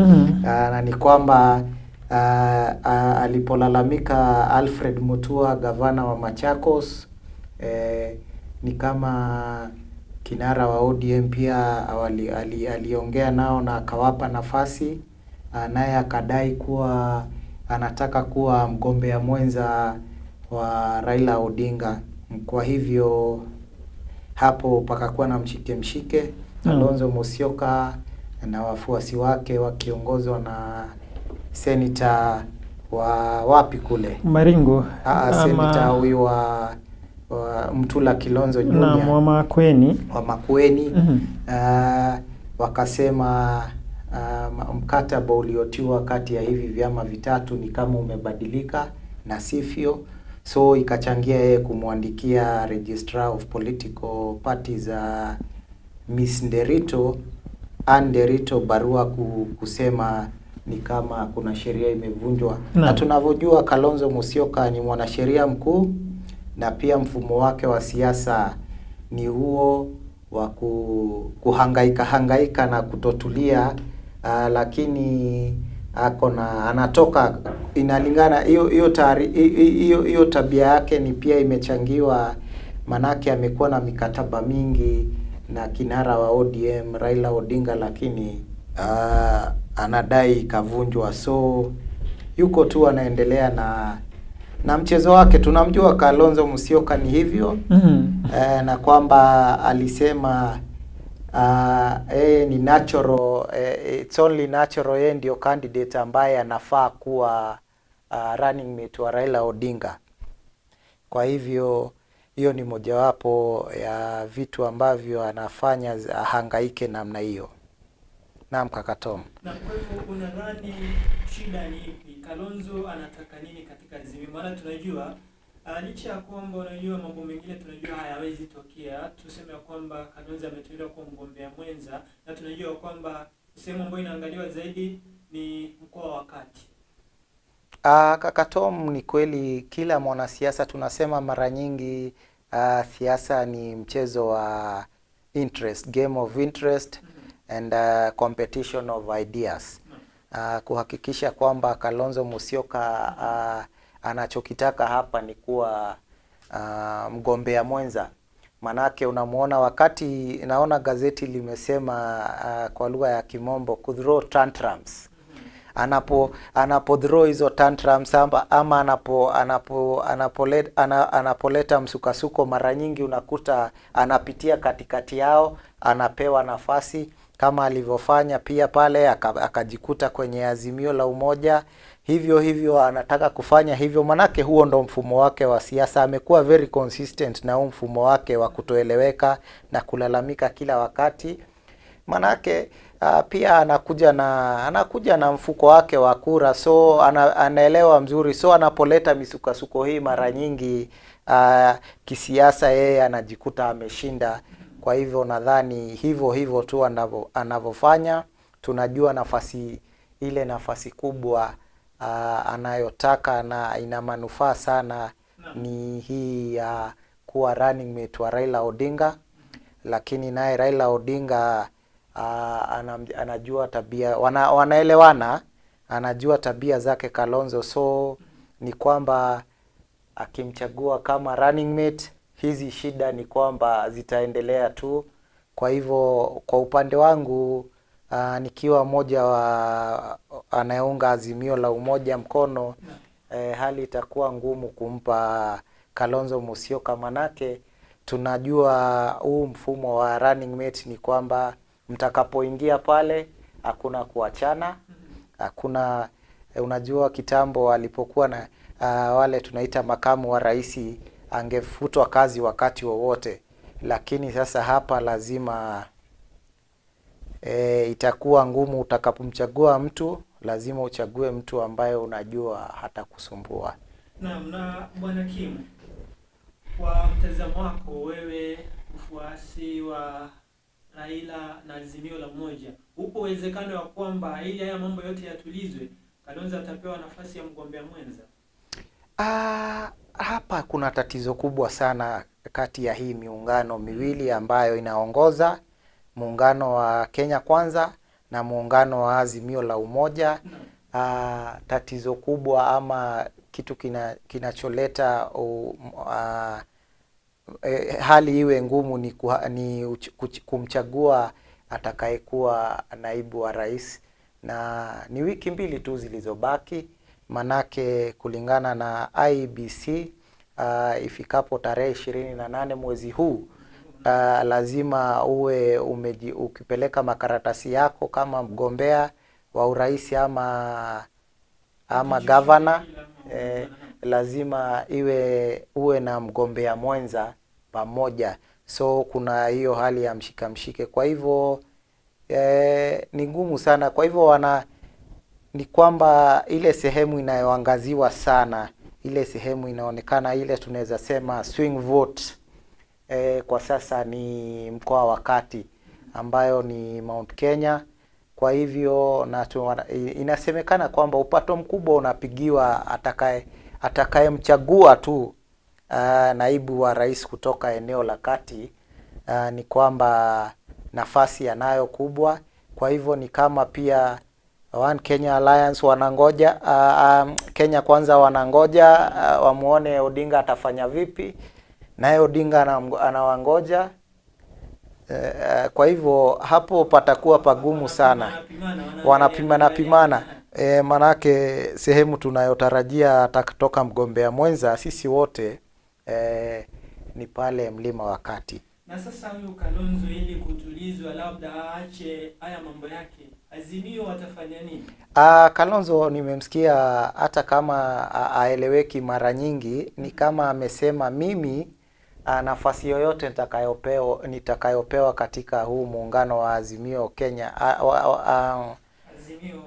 Na ni kwamba alipolalamika Alfred Mutua, gavana wa Machakos, ni kama kinara wa ODM pia aliongea nao na akawapa nafasi, naye akadai kuwa anataka kuwa mgombea mwenza wa Raila Odinga. Kwa hivyo hapo pakakuwa na mshike Kalonzo Musyoka na wafuasi wake wakiongozwa na senator wa wapi kule Maringo, senator huyu wa Mtula Kilonzo Junior na wa Makueni. Wakasema mkataba uliotiwa kati ya hivi vyama vitatu ni kama umebadilika na sivyo, so ikachangia yeye kumwandikia Registrar of Political Parties Miss Nderito barua kusema ni kama kuna sheria imevunjwa. Na tunavyojua Kalonzo Musyoka ni mwanasheria mkuu na pia mfumo wake wa siasa ni huo wa kuhangaika na kutotulia, lakini anatoka inalingana hiyo tabia yake ni pia imechangiwa, manake amekuwa na mikataba mingi na kinara wa ODM Raila Odinga, lakini anadai ikavunjwa. So yuko tu anaendelea na mchezo wake. Tunamjua Kalonzo Musyoka ni hivyo. Na kwamba alisema ni natural, it's only natural, yeye ndio candidate ambaye anafaa kuwa running mate wa Raila Odinga. Kwa hivyo hiyo ni mojawapo ya vitu ambavyo anafanya hangaike namna hiyo. Naam, Kaka Tom. Na kwa hivyo unadhani shida ni ipi? Kalonzo anataka nini katika Azimio? Maana tunajua licha ya kwamba unajua mambo mengine tunajua hayawezi tokea, tuseme kwamba Kalonzo ameteuliwa kuwa mgombea mwenza, na tunajua kwamba sehemu ambayo inaangaliwa zaidi ni mkoa wa Kati. Kaka Tom, ni kweli kila mwanasiasa tunasema mara nyingi siasa ni mchezo wa interest, game of interest and competition of ideas. Kuhakikisha kwamba Kalonzo Musyoka anachokitaka hapa ni kuwa mgombea mwenza. Manake unamuona wakati naona gazeti limesema kwa lugha ya Kimombo throw tantrums. Anapo throw hizo tantrums ama anapoleta msukasuko, mara nyingi unakuta anapitia katikati yao, anapewa nafasi kama alivyofanya pia pale akajikuta kwenye Azimio la Umoja. Hivyo anataka kufanya hivyo, manake huo ndo mfumo wake wa siasa. Amekuwa very consistent na mfumo wake wa kutoeleweka na kulalamika kila wakati. Manake pia anakuja na mfuko wake wa kura, so anaelewa mzuri. So anapoleta misukasuko hii mara nyingi kisiasa yeye anajikuta ameshinda. Kwa hivyo nadhani hivyo tu anavyofanya. Tunajua nafasi kubwa anayotaka na ina manufaa sana ni hii ya kuwa running mate wa Raila Odinga. Lakini naye Raila Odinga anajua tabia, wanaelewana, anajua tabia zake Kalonzo, so ni kwamba akimchagua kama running mate, hizi shida ni kwamba zitaendelea tu. Kwa hivyo kwa upande wangu nikiwa moja wa anayeunga Azimio la Umoja mkono, hali itakuwa ngumu kumpa Kalonzo Musyoka, manake tunajua huu mfumo wa running mate ni kwamba mtakapoingia pale hakuna kuachana, hakuna unajua kitambo alipokuwa na wale tunaita makamu wa rais, angefutwa kazi wakati wowote, lakini sasa hapa lazima itakuwa ngumu. Utakapomchagua mtu lazima uchague mtu ambaye unajua hata kusumbua. Na Bwana Kim, kwa mtazamo mtazamo wako wewe mfuasi wa Raila na Azimio la Umoja, upo uwezekano wa kwamba ili haya mambo yote yatulizwe, Kalonzo atapewa nafasi ya mgombea mwenza? Hapa kuna tatizo kubwa sana kati ya hii miungano miwili ambayo inaongoza, muungano wa Kenya Kwanza na muungano wa Azimio la Umoja. Tatizo kubwa ama kitu kinacholeta hali iwe ngumu ni kumchagua atakayekuwa naibu wa rais, na ni wiki mbili tu zilizobaki. Manake kulingana na IEBC ifikapo tarehe 28 mwezi huu lazima uwe ukipeleka makaratasi yako kama mgombea wa urais ama governor, lazima uwe na mgombea mwenza pamoja. So kuna hiyo hali ya mshike. Kwa hivyo ni ngumu sana. Kwa hivyo ni kwamba ile sehemu inayoangaziwa sana, ile sehemu inaonekana ile tunaweza sema swing vote kwa sasa ni mkoa wa Kati ambayo ni Mount Kenya. Kwa hivyo inasemekana kwamba upato mkubwa unapigiwa atakayemchagua tu naibu wa rais kutoka eneo la Kati. Ni kwamba nafasi yanayo kubwa. Kwa hivyo ni kama pia One Kenya Alliance wanangoja, Kenya Kwanza wanangoja wamuone Odinga atafanya vipi, naye Odinga anawangoja. Kwa hivyo hapo patakuwa pagumu sana. Wanapimana. Manake sehemu tunayotarajia atatoka mgombea mwenza sisi wote ni pale mlima wa Kati. Na sasa huyu Kalonzo ili kutulizwa labda aache haya mambo yake, Azimio watafanya nini? Kalonzo nimemsikia hata kama aeleweki nyingi, ni kama amesema mimi nafasi yoyote nitakayopewa katika huu muungano wa Azimio Kenya, Azimio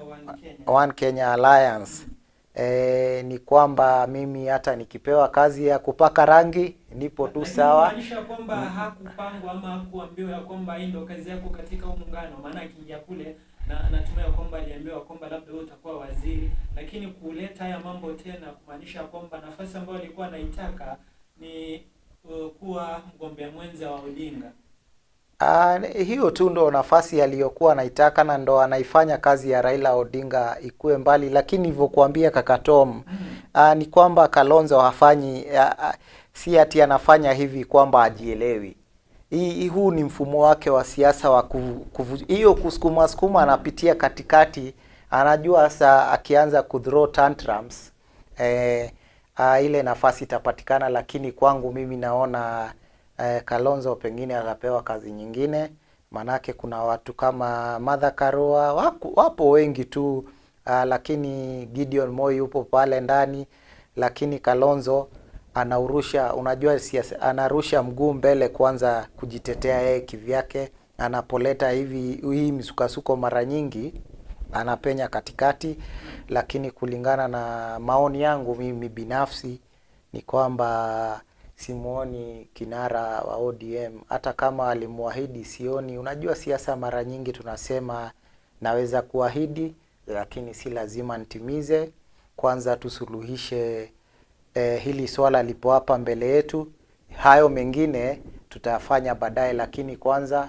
One Kenya Alliance, ni kwamba mimi hata nikipewa kazi ya kupaka rangi nipo tu sawa. Maanisha kwamba hakupangwa ama hakuambiwa ya kwamba hii ndio kazi yako katika huu muungano, maana akiingia kule na natumai kwamba aliambiwa kwamba labda wewe utakuwa waziri, lakini kuleta haya mambo tena kumaanisha kwamba nafasi ambayo alikuwa anaitaka ni kuwa mgombea mwenza wa Odinga. Hiyo tu ndo nafasi aliyokuwa anaitaka na ndo anaifanya kazi ya Raila Odinga ikue mbali. Lakini nilivyokuambia Kaka Tom, ni kwamba Kalonzo hafanyi si ati anafanya hivi kwamba ajielewi. Huu ni mfumo wake wa siasa wa hiyo kusukuma anapitia katikati. Anajua sasa akianza kuthrow tantrums ile nafasi itapatikana. Lakini kwangu mimi naona Kalonzo pengine atapewa kazi nyingine, manake kuna watu kama Martha Karua wapo wengi tu, lakini Gideon Moi yupo pale ndani. Lakini Kalonzo unajua siasa, anarusha mguu mbele kwanza kujitetea yeye kivyake. Anapoleta hii misukasuko mara nyingi anapenya katikati. Lakini kulingana na maoni yangu mimi binafsi ni kwamba simuoni kinara wa ODM, hata kama alimuahidi sioni. Unajua siasa mara nyingi tunasema naweza kuahidi lakini si lazima nitimize. Kwanza tusuluhishe hili swala lipo hapa mbele yetu, hayo mengine tutayafanya baadaye. Lakini kwanza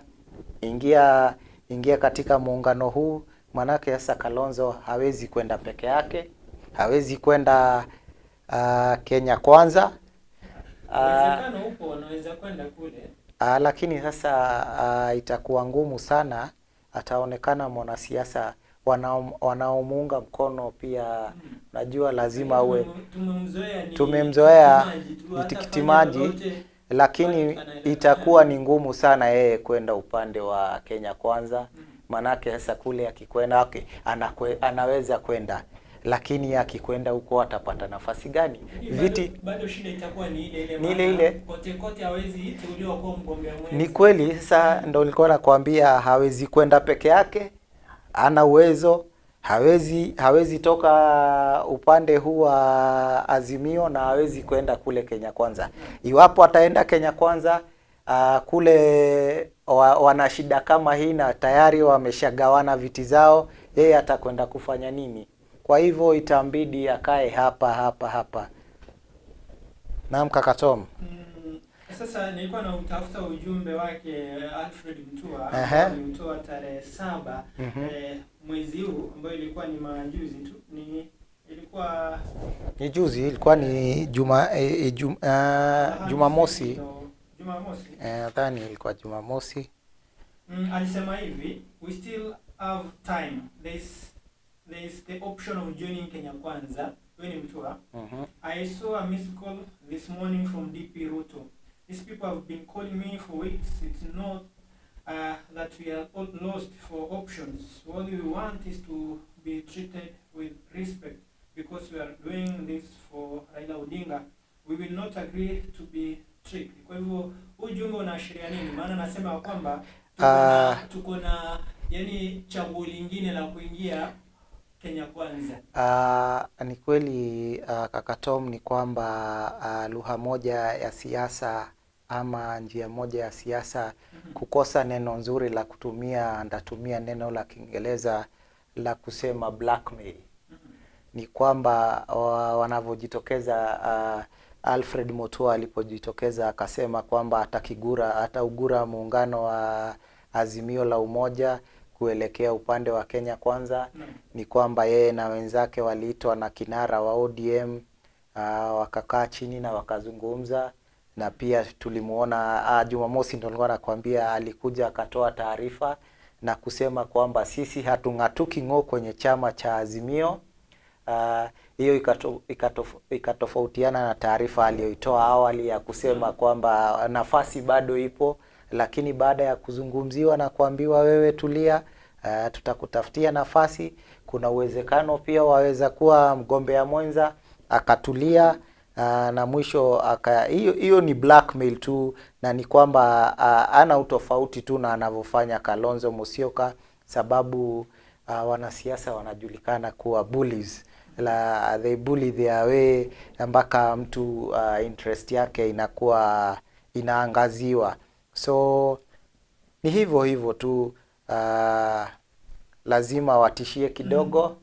ingia katika muungano huu, manake sasa Kalonzo hawezi kwenda peke yake, hawezi kwenda Kenya Kwanza. Uwezekano upo wanaweza kwenda kule. Lakini sasa itakuwa ngumu sana. Ataonekana mwanasiasa wanaomuunga mkono pia. Najua lazima uwe tumemzoea ni tikiti maji, lakini itakuwa ni ngumu sana yeye kwenda upande wa Kenya Kwanza. Manake sasa kule akikwenda anaweza kwenda, lakini akikwenda huko atapata nafasi gani? Viti bado shida itakuwa ni ile kote hawezi teuliwa kwa mgombea mwenza. Ni kweli. Sasa ndio nilikuwa nakwambia hawezi kwenda peke yake, ana uwezo. hawezi toka upande huu wa Azimio na hawezi kwenda kule Kenya Kwanza. Iwapo ataenda Kenya Kwanza, kule wana shida kama hii na tayari wameshagawana viti zao, yeye atakwenda kufanya nini? Kwa hivyo itambidi akae hapa. Naam, Kaka Tom. Sasa nilikuwa na utafuta ujumbe wake Alfred Mutua alimtoa tarehe 7 mwezi huu, ambayo ilikuwa ni majuzi tu, ilikuwa ni Jumamosi. Nadhani ilikuwa Jumamosi. Alisema hivi, we still have time, there is the option of joining Kenya Kwanza. Wewe ni Mutua. I saw a missed call this morning from DP Ruto. These people have been calling me for weeks. It's not that we are all lost for options. All we want is to be treated with respect, because we are doing this for Raila Odinga. We will not agree to be tricked. Kwa hivyo ujumbe unaashiria nini? Maana nasema kwamba tuko na yani chaguo lingine la kuingia Kenya Kwanza. Ni kweli Kaka Tom, ni kwamba lugha moja ya siasa ama njia moja ya siasa kukosa neno nzuri la kutumia, ndatumia neno la Kiingereza la kusema blackmail. Ni kwamba wanavojitokeza, Alfred Mutua alipojitokeza akasema kwamba ataugura muungano wa Azimio la Umoja kuelekea upande wa Kenya Kwanza. Ni kwamba yeye na wenzake waliitwa na kinara wa ODM, wakakaa chini na wakazungumza, na pia tulimuona Jumamosi ndio nilikuwa nakwambia alikuja akatoa taarifa na kusema kwamba sisi hatung'atuki ng'o kwenye chama cha Azimio. Hiyo ikatofautiana na taarifa aliyoitoa awali ya kusema kwamba nafasi bado ipo, lakini baada ya kuzungumziwa na kuambiwa wewe tulia, tutakutafutia nafasi, kuna uwezekano pia waweza kuwa mgombea mwenza, akatulia, na mwisho hiyo ni blackmail tu, na ni kwamba ana utofauti tu na anavyofanya Kalonzo Musyoka, sababu wanasiasa wanajulikana kuwa bullies. They bully their way mpaka mtu interest yake inakuwa inaangaziwa. So ni hivyo tu, lazima watishie kidogo.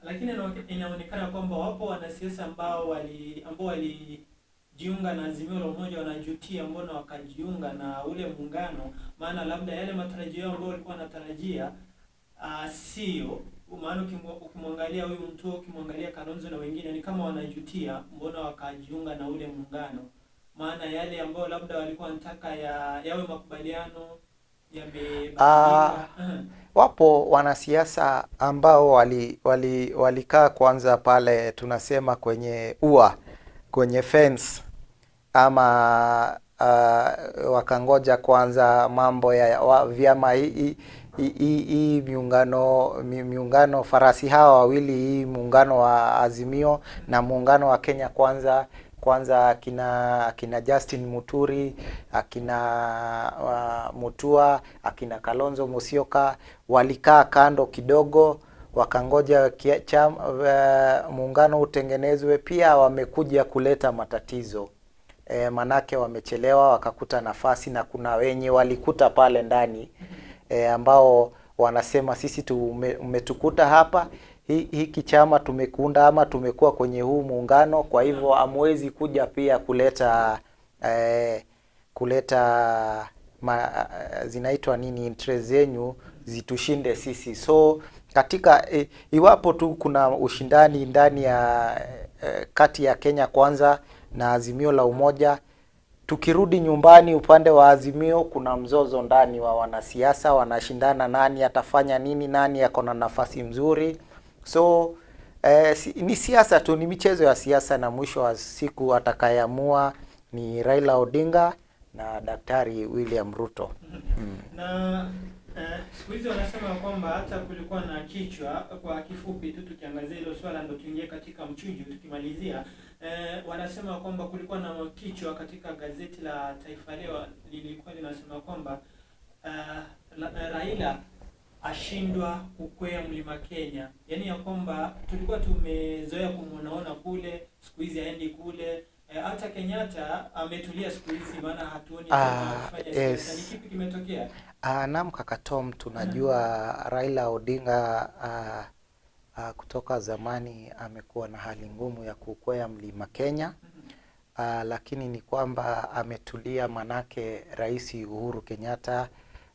Lakini inaonekana kwamba wapo wanasiasa ambao walijiunga na Azimio la Umoja wanajutia mbona wakajiunga na ule muungano, maana labda yale matarajio yao ambao walikuwa wanatarajia sio. Maana ukimwangalia huyu mtu, ukimwangalia Kalonzo na wengine, ni kama wanajutia mbona wakajiunga na ule muungano, maana yale ambao labda walikuwa wanataka yawe makubaliano yamebadilika. Wapo wanasiasa ambao walikaa kwanza pale tunasema kwenye fence, ama wakangoja kwanza mambo ya vyama hii miungano farasi hawa wawili, hii muungano wa Azimio na muungano wa Kenya Kwanza akina Justin Muturi, akina Mutua, akina Kalonzo Musyoka walikaa kando kidogo, wakangoja muungano utengenezwe. Pia wamekuja kuleta matatizo, manake wamechelewa, wakakuta nafasi, na kuna wenye walikuta pale ndani ambao wanasema sisi umetukuta hapa, hiki chama tumekuunda ama tumekuwa kwenye huu muungano, kwa hivyo hamwezi kuja pia kuleta zinaitwa nini, interest zenyu zitushinde sisi. So katika iwapo tu kuna ushindani ndani ya kati ya Kenya Kwanza na Azimio la Umoja, tukirudi nyumbani upande wa Azimio kuna mzozo ndani wa wanasiasa, wanashindana nani atafanya nini, nani yako na nafasi mzuri. So ni siasa tu, ni michezo ya siasa, na mwisho wa siku atakayeamua ni Raila Odinga na Daktari William Ruto. Na siku hizi wanasema kwamba hata kulikuwa na kichwa, kwa kifupi tu tukiangazia hilo swala ndio tuingie katika mchujo tukimalizia. Wanasema kwamba kulikuwa na kichwa katika gazeti la Taifa Leo lilikuwa linasema kwamba Raila ashindwa kukwea mlima Kenya? Yaani ya kwamba tulikuwa tumezoea kumuonaona kule, siku hizi haendi kule. Hata Kenyatta ametulia siku hizi, maana hatuoni tena kufanya siasa. Ni kipi kimetokea? Naam kaka Tom, tunajua Raila Odinga kutoka zamani amekuwa na hali ngumu ya kukwea mlima Kenya. Lakini ni kwamba ametulia, manake Rais Uhuru Kenyatta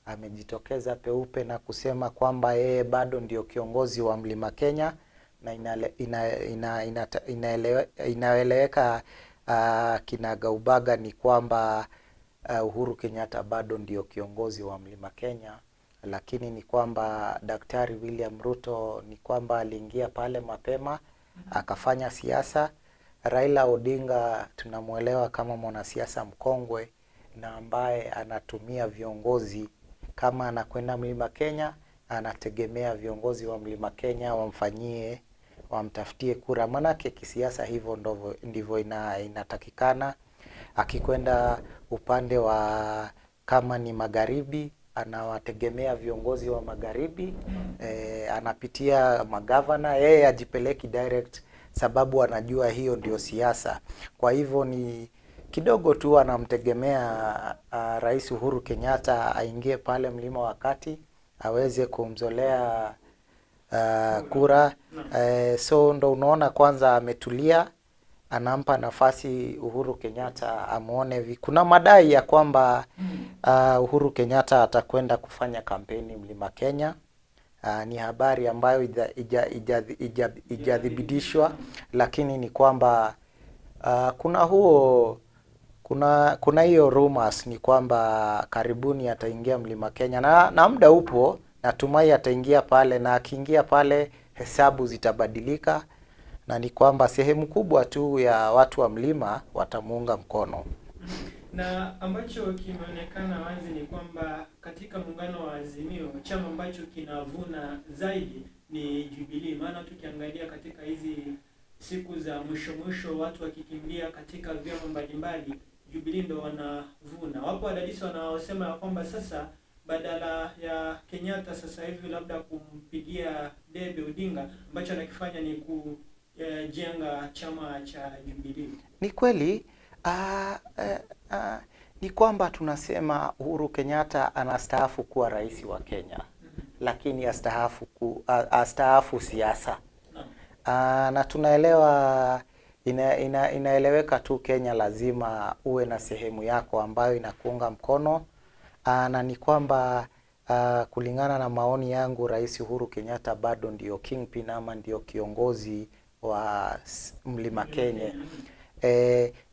amejitokeza peupe na kusema kwamba yeye bado ndio kiongozi wa mlima Kenya, na inaeleweka kinagaubaga ni kwamba Uhuru Kenyatta bado ndio kiongozi wa mlima Kenya. Lakini ni kwamba Daktari William Ruto ni kwamba aliingia pale mapema akafanya siasa. Raila Odinga tunamuelewa kama mwanasiasa mkongwe na ambaye anatumia viongozi, kama anakwenda mlima Kenya anategemea viongozi wa mlima Kenya wamtafutie kura, manake kisiasa hivyo ndivyo inatakikana. Akikwenda upande wa kama ni magharibi anawategemea viongozi wa magharibi, anapitia magavana, yeye ajipeleki direct sababu anajua hiyo ndio siasa. Kwa hivyo ni kidogo tu anamtegemea Rais Uhuru Kenyatta aingie pale mlima wa kati aweze kumzolea kura. So ndo unaona kwanza ametulia, anampa nafasi Uhuru Kenyatta amuone. Kuna madai ya kwamba Uhuru Kenyatta atakwenda kufanya kampeni mlima Kenya. Ni habari ambayo ijadhibitishwa, lakini ni kwamba kuna hiyo rumors ni kwamba karibuni ataingia mlima Kenya, na muda upo, natumai ataingia pale, na akiingia pale hesabu zitabadilika, na ni kwamba sehemu kubwa tu ya watu wa mlima watamuunga mkono. Na ambacho kimeonekana wazi ni kwamba katika muungano wa Azimio, chama ambacho kinavuna zaidi ni Jubilee. Maana tukiangalia katika hizi siku za mwisho watu wakikimbia katika vyama mbalimbali, Jubilee ndo wanavuna. Wapo wadadisi wanaosema ya kwamba sasa badala ya Kenyatta sasa hivi labda kumpigia debe Odinga, ambacho anakifanya ni kujenga chama cha Jubilee. Ni kweli ni kwamba tunasema Uhuru Kenyatta anastaafu kuwa rais wa Kenya, lakini astaafu siasa. Na tunaelewa, inaeleweka tu Kenya lazima uwe na sehemu yako ambayo inakuunga mkono. Na ni kwamba kulingana na maoni yangu, Rais Uhuru Kenyatta bado ndio kingpin ama ndio kiongozi wa mlima Kenya.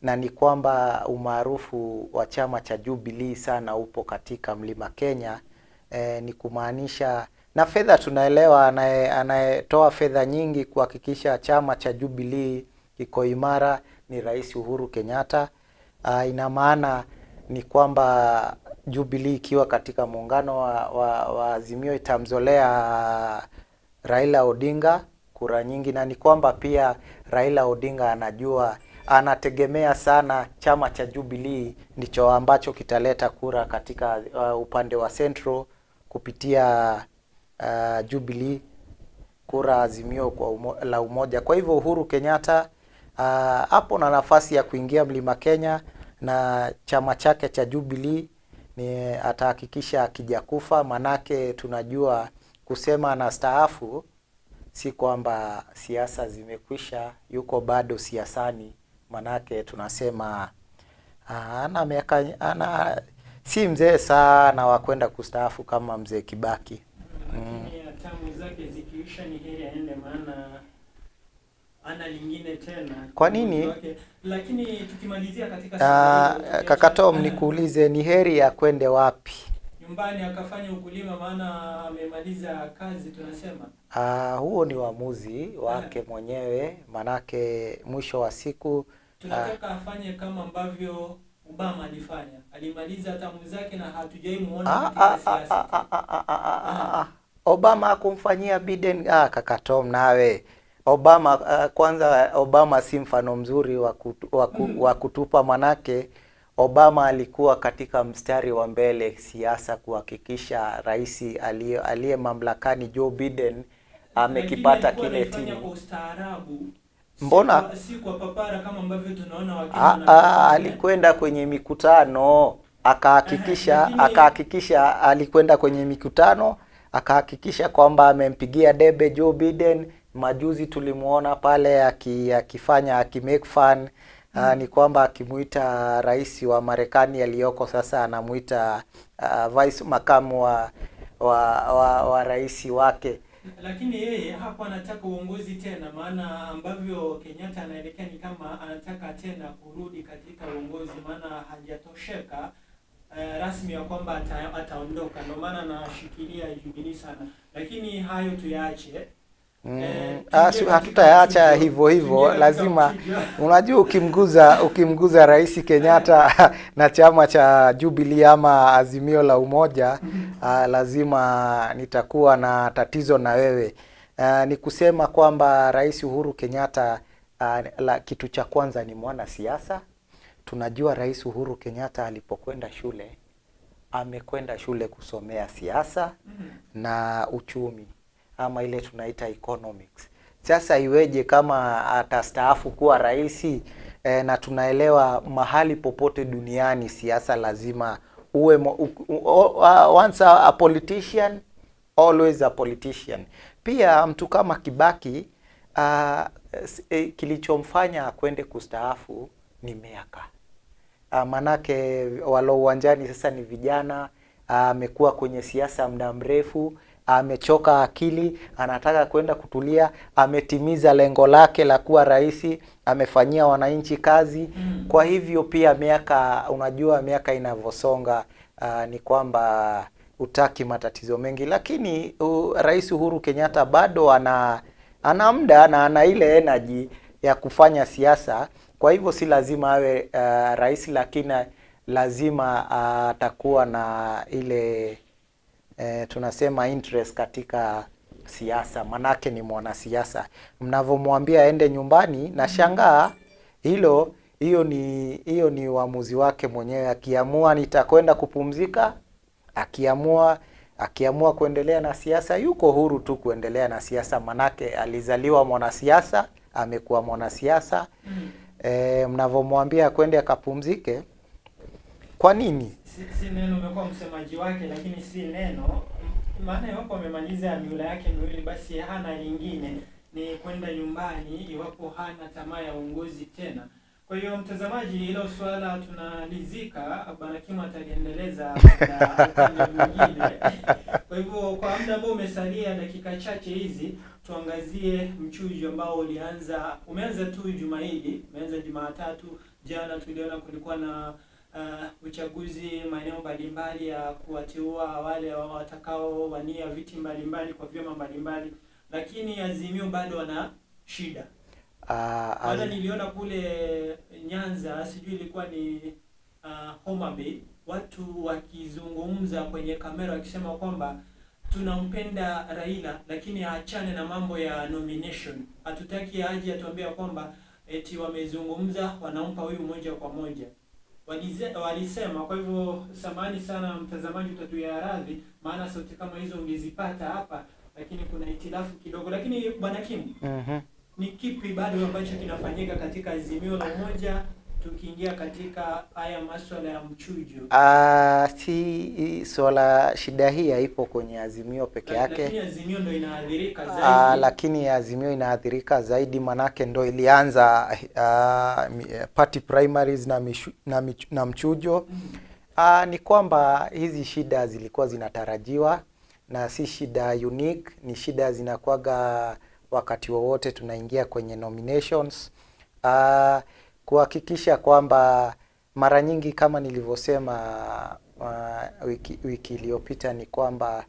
Na ni kwamba umaarufu wa chama cha Jubilee sana upo katika mlima Kenya. Ni kumaanisha, na fedha tunaelewa, anayetoa fedha nyingi kuhakikisha chama cha Jubilee iko imara ni Rais Uhuru Kenyatta. Ina maana ni kwamba Jubilee ikiwa katika muungano wa Azimio itamzolea Raila Odinga kura nyingi, na ni kwamba pia Raila Odinga anajua, anategemea sana chama cha Jubilee ndicho ambacho kitaleta kura katika upande wa Central kupitia Jubilee, kura Azimio kwa la umoja. Kwa hivyo Uhuru Kenyatta hapo na nafasi ya kuingia mlima Kenya, na chama chake cha Jubilee ni atahakikisha akijakufa, manake tunajua kusema anastaafu si kwamba siasa zimekwisha, yuko bado siasani. Manake tunasema si mzee sana wa kwenda kustaafu kama mzee Kibaki. Lakini tamu zake zikiisha ni heri aende, maana ana lingine tena. Kwa nini? Lakini tukimalizia katika Kaka Tom, nikuulize, ni heri ya kwende wapi? Nyumbani akafanya ukulima, maana amemaliza kazi tunasema. Huo ni uamuzi wake mwenyewe, manake mwisho wa siku tunataka afanye kama ambavyo Obama alifanya. Alimaliza tamu zake na hatujaimuona katika siasa. Obama hakumfanyia Biden. Kaka Tom, nawe Obama kwanza, Obama si mfano mzuri wa kutupa, manake Obama alikuwa katika mstari wa mbele siasa kuhakikisha rais aliye mamlakani Joe Biden amekipata kile timu. Mbona si kwa papara kama ambavyo tunaona Wakenya alikwenda kwenye mikutano akahakikisha alikwenda kwenye mikutano akahakikisha kwamba amempigia debe Joe Biden. Majuzi tulimuona pale akifanya akimake fun ni kwamba akimuita rais wa Marekani aliyoko sasa anamuita vice makamu wa rais wake. Lakini yeye hapo anataka uongozi tena, maana ambavyo Kenyatta anaelekea ni kama anataka tena kurudi katika uongozi, maana hajatosheka rasmi ya kwamba ataondoka. Ndio maana anashikilia Jubilee sana. Lakini hayo tuyaache. Hatutayaacha hivyo, lazima unajua ukimguza rais Kenyatta na chama cha Jubilee ama Azimio la Umoja, lazima nitakuwa na tatizo na wewe. Ni kusema kwamba Rais Uhuru Kenyatta kitu cha kwanza ni mwana siasa. Tunajua Rais Uhuru Kenyatta alipokwenda shule, amekwenda shule kusomea siasa na uchumi, ama ile tunaita economics. Sasa iweje kama atastaafu kuwa rais? Na tunaelewa mahali popote duniani siasa lazima uwe once a politician always a politician. Pia mtu kama Kibaki kilichomfanya kwende kustaafu ni miaka. Manake walo uwanjani sasa ni vijana, amekuwa kwenye siasa muda mrefu, amechoka akili, anataka kwenda kutulia, ametimiza lengo lake la kuwa rais, amefanyia wananchi kazi. Kwa hivyo pia miaka, unajua miaka inavyosonga ni kwamba utaki matatizo mengi, lakini Rais Uhuru Kenyatta bado ana muda na ana ile energy ya kufanya siasa. Kwa hivyo si lazima awe rais, lakini lazima atakuwa na ile tunasema interest katika siasa, manake ni mwanasiasa. Mnavomwambia aende nyumbani na shangaa, hiyo ni uamuzi wake mwenyewe. Akiamua nitakwenda kupumzika, akiamua kuendelea na siasa, yuko huru tu kuendelea na siasa, manake alizaliwa mwanasiasa, amekuwa mwanasiasa. Mnavomwambia kwende akapumzike, kwa nini? Si neno umekuwa msemaji wake, lakini si neno. Maana iwapo amemaliza miula yake miwili, basi hana lingine, ni kwenda nyumbani iwapo hana tamaa ya uongozi tena. Kwa hiyo mtazamaji, hilo swala tunalizika, Bwana Kim ataliendeleza na upande mwingine. Kwa hivyo kwa muda ambao umesalia, dakika chache hizi, tuangazie mchujo ambao umeanza tu juma hili, umeanza Jumatatu. Jana tuliona kulikuwa na uchaguzi maeneo mbalimbali ya kuwateua wale watakao wania viti mbalimbali kwa vyama mbalimbali, lakini Azimio bado wana shida. Bado niliona kule Nyanza, sijui ilikuwa ni Homa Bay, watu wakizungumza kwenye kamera wakisema kwamba tunampenda Raila lakini aachane na mambo ya nomination. Hatutaki aje atuambia kwamba eti wamezungumza wanampa huyu moja kwa moja. Walisema. Kwa hivyo samahani sana mtazamaji, utatuia radhi, maana sauti kama hizo ungezipata hapa, lakini kuna itilafu kidogo. Lakini Bwana Kim, ni kipi bado ambacho kinafanyika katika Azimio la Umoja tukiingia katika haya masuala ya mchujo? Si swala, shida hii haipo kwenye Azimio peke yake. Lakini Azimio ndio inaathirika zaidi. Lakini Azimio inaathirika zaidi, manake ndio ilianza party primaries na mchujo. Ni kwamba hizi shida zilikuwa zinatarajiwa na si shida unique, ni shida zinakuwaga wakati wowote tunaingia kwenye nominations. Kuhakikisha kwamba mara nyingi kama nilivyosema wiki iliyopita, ni kwamba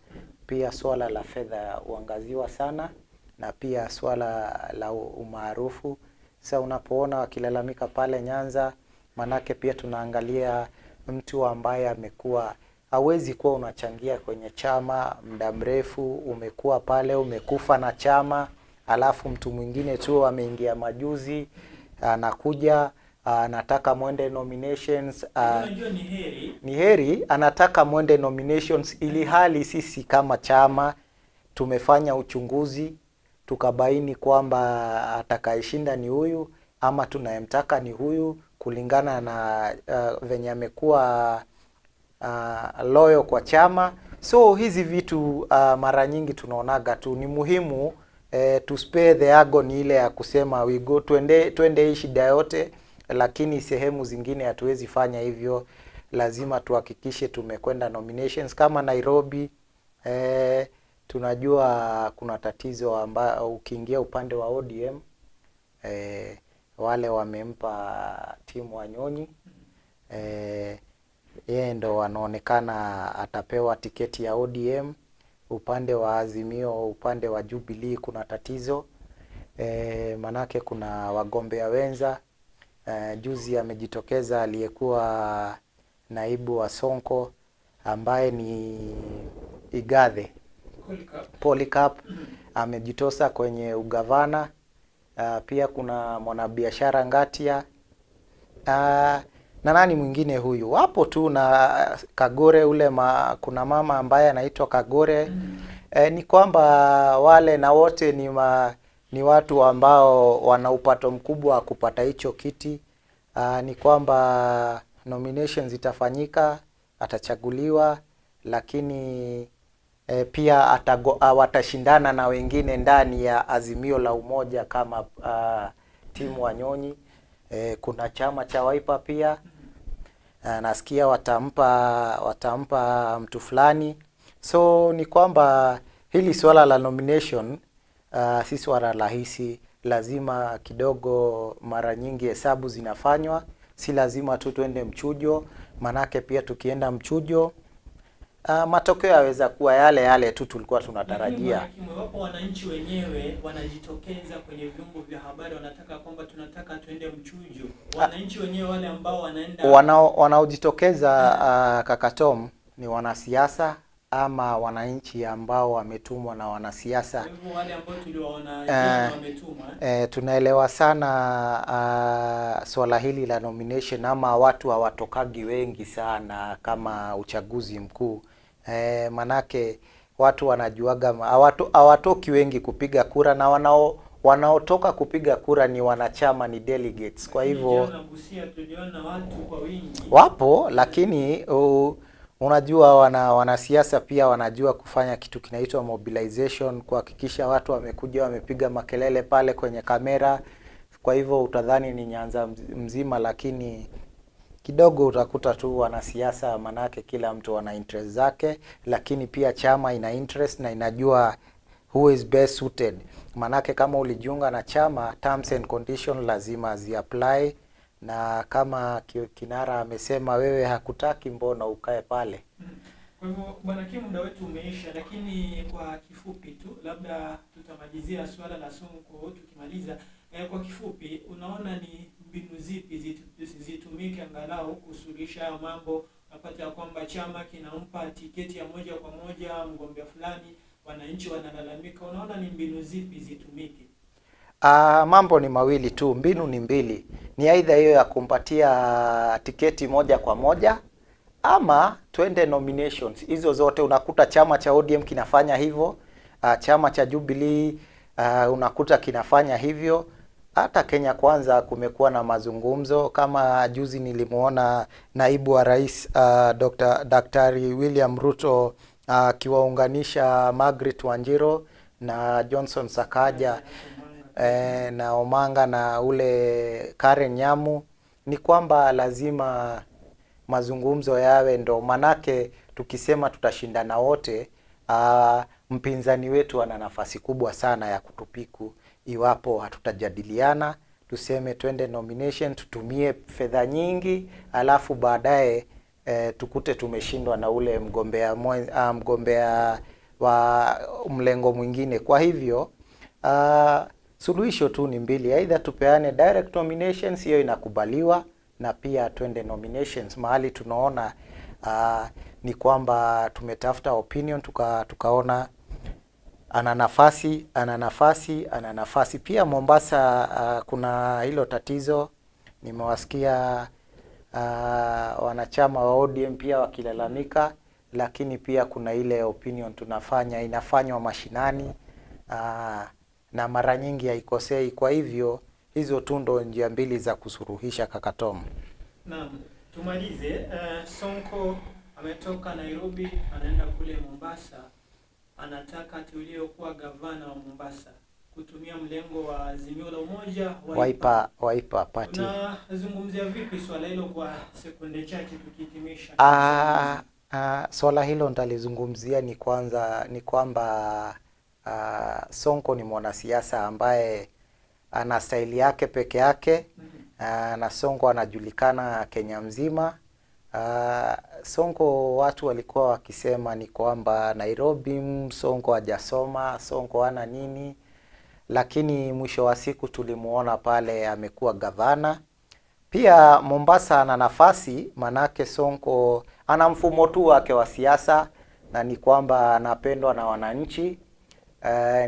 pia swala la fedha huangaziwa sana, na pia swala la umaarufu. Sasa unapoona wakilalamika pale Nyanza, manake pia tunaangalia mtu ambaye amekuwa, hawezi kuwa unachangia kwenye chama muda mrefu, umekuwa pale, umekufa na chama, alafu mtu mwingine tu ameingia majuzi anakuja anataka mwende nominations. Unajua ni heri anataka mwende nominations, ili hali sisi kama chama tumefanya uchunguzi tukabaini kwamba atakayeshinda ni huyu ama tunayemtaka ni huyu, kulingana na venye amekuwa loyal kwa chama. So hizi vitu mara nyingi tunaonaga tu ni muhimu to spare the agony ile ya kusema we go twende hii shida yote, lakini sehemu zingine hatuwezi fanya hivyo. Lazima tuhakikishe tumekwenda nominations. Kama Nairobi, tunajua kuna tatizo ambao ukiingia upande wa ODM, wale wamempa timu Wanyonyi, yeye ndo wanaonekana atapewa tiketi ya ODM. Upande wa Azimio, upande wa Jubilee kuna tatizo, manake kuna wagombea wenza. Juzi amejitokeza aliyekuwa naibu wa Sonko ambaye ni Igathe Polycarp, amejitosa kwenye ugavana. Pia kuna mwanabiashara Ngatia, na nani mwingine huyu, wapo tu na Kagore ule kuna mama ambaye anaitwa Kagore. Ni kwamba wale na wote ni watu ambao wana upato mkubwa wa kupata hicho kiti. Ni kwamba nominations itafanyika, atachaguliwa, lakini pia watashindana na wengine ndani ya Azimio la Umoja kama timu Wanyonyi. Kuna chama cha Wiper pia, nasikia watampa mtu fulani. So ni kwamba hili swala la nomination si swala rahisi. Lazima kidogo, mara nyingi hesabu zinafanywa, si lazima tu twende mchujo, manake pia tukienda mchujo matokeo yaweza kuwa yale tu tulikuwa tunatarajia. Wapo wananchi wenyewe wanajitokeza kwenye vyombo vya habari, wanataka kwamba tunataka tuende mchujo. Wananchi wenyewe wale ambao wanaojitokeza Kaka Tom ni wanasiasa ama wananchi ambao wametumwa na wanasiasa. Hivyo wale ambao tuliwaona wametumwa. Tunaelewa sana swala hili la nomination, ama watu hawatokagi wengi sana kama uchaguzi mkuu. Manake watu wanajuaga hawatoki wengi kupiga kura, na wanaotoka kupiga kura ni wanachama, ni delegates. Kwa hivyo tuliona watu kwa wingi wapo, lakini unajua wanasiasa pia wanajua kufanya kitu kinaitwa mobilization, kuhakikisha watu wamekuja wamepiga makelele pale kwenye kamera. Kwa hivyo utadhani ni Nyanza mzima, lakini kidogo utakuta tu wanasiasa, manake kila mtu ana interest zake, lakini pia chama ina interest na inajua who is best suited. Manake kama ulijiunga na chama, terms and conditions lazima zi-apply, na kama kinara amesema wewe hakutaki, mbona ukae pale? Kwa hivyo bwana Kim, muda wetu umeisha, lakini kwa kifupi tu labda tutamalizia swala la Sonko tukimaliza. Kwa kifupi, unaona ni mbinu zipi zitumike angalau kusuluhisha hayo mambo? Napata ya kwamba chama kinampa tiketi ya moja kwa moja mgombea fulani, wananchi wanalalamika. Unaona ni mbinu zipi zitumike? Mambo ni mawili tu, mbinu ni mbili. Ni aidha hiyo ya kumpatia tiketi moja kwa moja, ama twende nominations. Hizo zote unakuta chama cha ODM kinafanya hivyo, chama cha Jubilee unakuta kinafanya hivyo. Hata Kenya Kwanza kumekuwa na mazungumzo, kama juzi nilimuona naibu wa rais Daktari William Ruto akiwaunganisha Margaret Wanjiru na Johnson Sakaja na Omanga na ule Karen Nyamu. Ni kwamba lazima mazungumzo yawe, ndo manake tukisema tutashindana wote, mpinzani wetu ana nafasi kubwa sana ya kutupiku iwapo hatutajadiliana. Tuseme twende nomination, tutumie fedha nyingi, alafu baadaye tukute tumeshindwa na ule mgombea wa mlengo mwingine. Kwa hivyo suluhisho tu ni mbili, aidha tupeane direct nominations, hiyo inakubaliwa, na pia twende nominations mahali tunaona ni kwamba tumetafuta opinion tukaona ana nafasi. Pia Mombasa kuna hilo tatizo, Nimewasikia wanachama wa ODM pia wakilalamika, lakini pia kuna ile opinion inafanywa mashinani, na mara nyingi haikosei. Kwa hivyo hizo tu ndo njia mbili za kusuruhisha, Kaka Tom. Naam, tumalize. Sonko ametoka Nairobi anaenda kule Mombasa, anataka ateuliwe kuwa gavana wa Mombasa kutumia mlengo wa Azimio la Umoja Wiper party. Nazungumzia vipi swala hilo kwa sekunde chache tukihitimisha? Swala hilo nitalizungumzia ni kwamba Sonko ni mwanasiasa ambaye ana staili yake peke yake. Na Sonko anajulikana Kenya mzima. Sonko watu walikuwa wakisema ni kwamba Nairobi Sonko hajasoma, Sonko hana nini, lakini mwisho wa siku tulimuona pale amekuwa gavana. Pia Mombasa ana nafasi, manake Sonko ana mfumo tu wake wa siasa, na ni kwamba anapendwa na wananchi.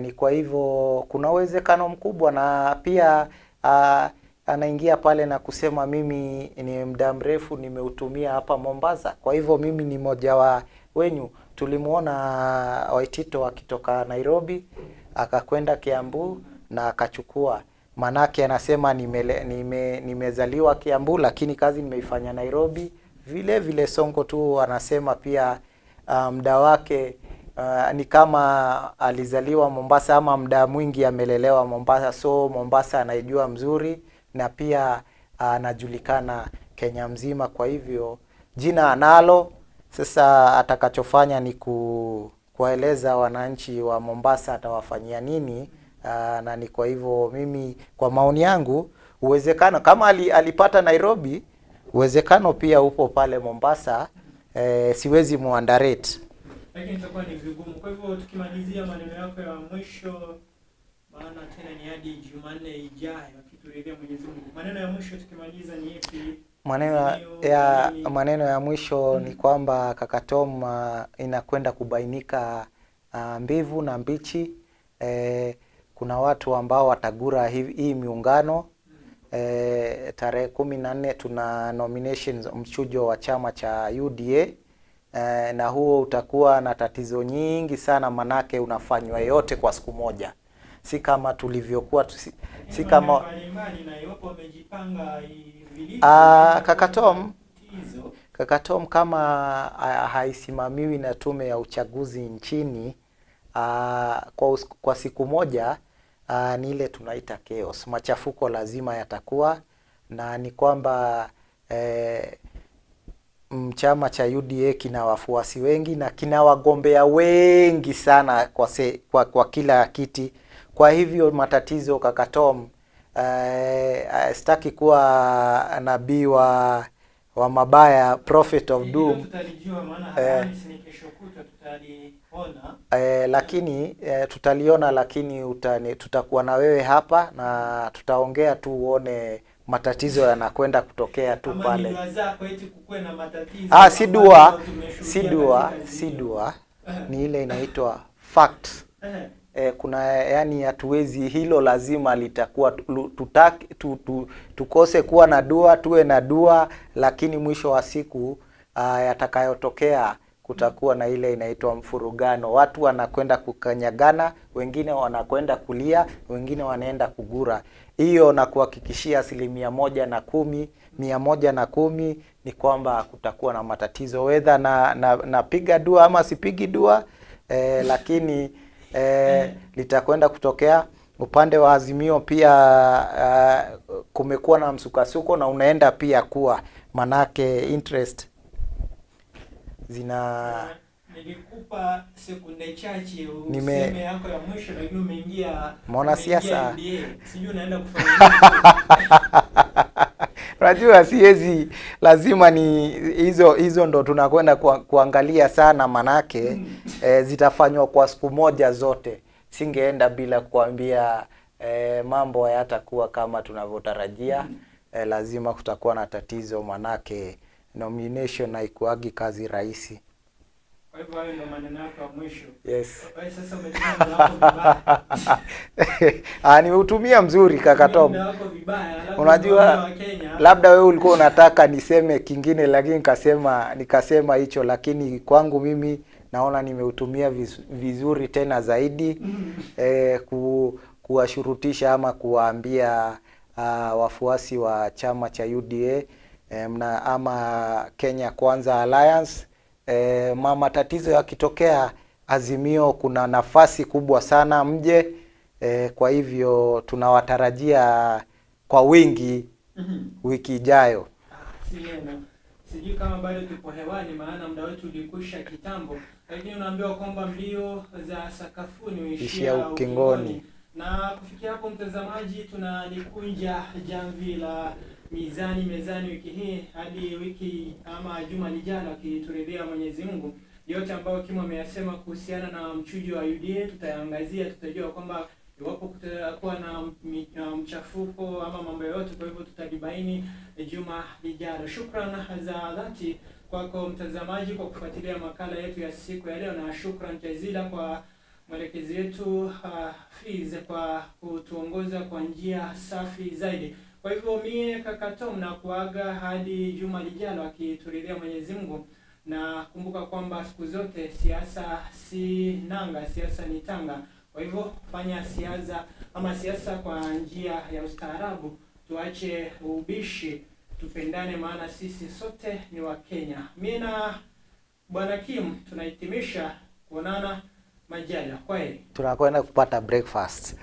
Ni kwa hivyo kuna uwezekano mkubwa, na pia anaingia pale na kusema mimi ni muda mrefu nimeutumia hapa Mombasa, kwa hivyo mimi ni moja wa wenyu. Tulimuona Waitito akitoka Nairobi akakwenda Kiambu na akachukua, manake anasema nimezaliwa Kiambu lakini kazi nimeifanya Nairobi. Vile vile Sonko tu anasema pia muda wake ni kama alizaliwa Mombasa ama muda mwingi amelelewa Mombasa, so Mombasa anaijua mzuri, na pia anajulikana Kenya mzima. Kwa hivyo jina analo. Sasa atakachofanya ni kuwaeleza wananchi wa Mombasa atawafanyia nini, na ni kwa hivyo mimi kwa maoni yangu uwezekano kama alipata Nairobi, uwezekano pia upo pale Mombasa. Siwezi muunderrate, lakini itakuwa ni vigumu. Kwa hivyo tukimalizia maneno yako ya mwisho, maana tena ni hadi Jumanne ijayo akiturejea Mwenyezi Mungu, maneno ya mwisho tukimaliza ni yapi? Maneno ya mwisho ni kwamba Kaka Tom, inakwenda kubainika mbivu na mbichi. Kuna watu ambao watagura hii miungano. Tarehe 14 tuna nominations mchujo wa chama cha UDA, na huo utakuwa na tatizo nyingi sana, manake unafanywa yote kwa siku moja, si kama tulivyokuwa si kama Kaka Tom kama haisimamiwi na tume ya uchaguzi nchini kwa siku moja, ni ile tunaita chaos. Machafuko lazima yatakuwa, na ni kwamba chama cha UDA kina wafuasi wengi na kina wagombea wengi sana kwa kila kiti. Kwa hivyo matatizo, Kaka Tom, sitaki kuwa nabii wa mabaya, prophet of doom, lakini tutaliona, lakini tutakuwa na wewe hapa na tutaongea tu uone matatizo yanakwenda kutokea tu pale. Si dua ni ile inaitwa fact. Kuna yani hatuwezi, hilo lazima litakuwa tukose kuwa na dua, tuwe na dua, lakini mwisho wa siku yatakayotokea kutakuwa na ile inaitwa mfurugano. Watu wanakwenda kukanyagana, wengine wanakwenda kulia, wengine wanaenda kugura. Hiyo na kuhakikishia 110% ni kwamba kutakuwa na matatizo, whether napiga dua ama sipigi dua, lakini litakwenda kutokea. Upande wa Azimio pia kumekuwa na msukasuko na unaenda pia kuwa, manake interest nilikupa sekunde chache useme yako ya mwisho, lakini umeingia mwanasiasa. Sijui unaenda kufanya Unajua siwezi, lazima ni hizo ndo tunakwenda kuangalia sana, manake zitafanywa kwa siku moja zote. Singeenda bila kuambia mambo hayatakuwa kama tunavyotarajia. Lazima kutakuwa na tatizo, manake nomination haikuagi kazi rahisi. Kwa hivyo hayo ndio maneno yako ya mwisho. Yes. Wewe sasa umetumia muda wako vibaya. Nimeutumia mzuri Kaka Tom. Muda wako vibaya. Unajua labda wewe ulikuwa unataka niseme kingine lakini nikasema hicho, lakini kwangu mimi naona nimeutumia vizuri tena zaidi kuwashurutisha ama kuwaambia wafuasi wa chama cha UDA ama Kenya Kwanza Alliance, matatizo yakitokea Azimio kuna nafasi kubwa sana mje. Kwa hivyo tunawatarajia kwa wingi wiki ijayo. Sijui kama bado tupo hewani, maana muda wetu ulikusha kitambo, lakini unaambiwa kwamba mbio za sakafuni huishia ukingoni. Na kufikia hapo, mtazamaji, tunalikunja jamvi la Mezani wiki hii hadi wiki ama juma lijalo, akituridhia Mwenyezi Mungu. Yote ambayo Kimo ameyasema kuhusiana na mchujo wa UDA tutayaangazia, tutajua kwamba iwapo kutakuwa na mchafuko ama mambo yote, kwa hivyo tutalibaini juma lijalo. Shukrani za dhati kwako mtazamaji kwa kufuatilia makala yetu ya siku ya leo, na shukrani jazila kwa mwelekezi wetu Fiz kwa kutuongoza kwa njia safi zaidi. Kwa hivyo mie Kaka Tom na kuaga hadi juma lijalo, akituridhia Mwenyezi Mungu. Na kumbuka kwamba siku zote siasa si nanga, siasa ni tanga. Kwa hivyo fanya siasa kwa njia ya ustaarabu, tuache ubishi, tupendane, maana sisi sote ni wa Kenya. Mimi na Bwana Kim tunahitimisha, kuonana majaliwa. Kwaheri. Tunakwenda kupata breakfast.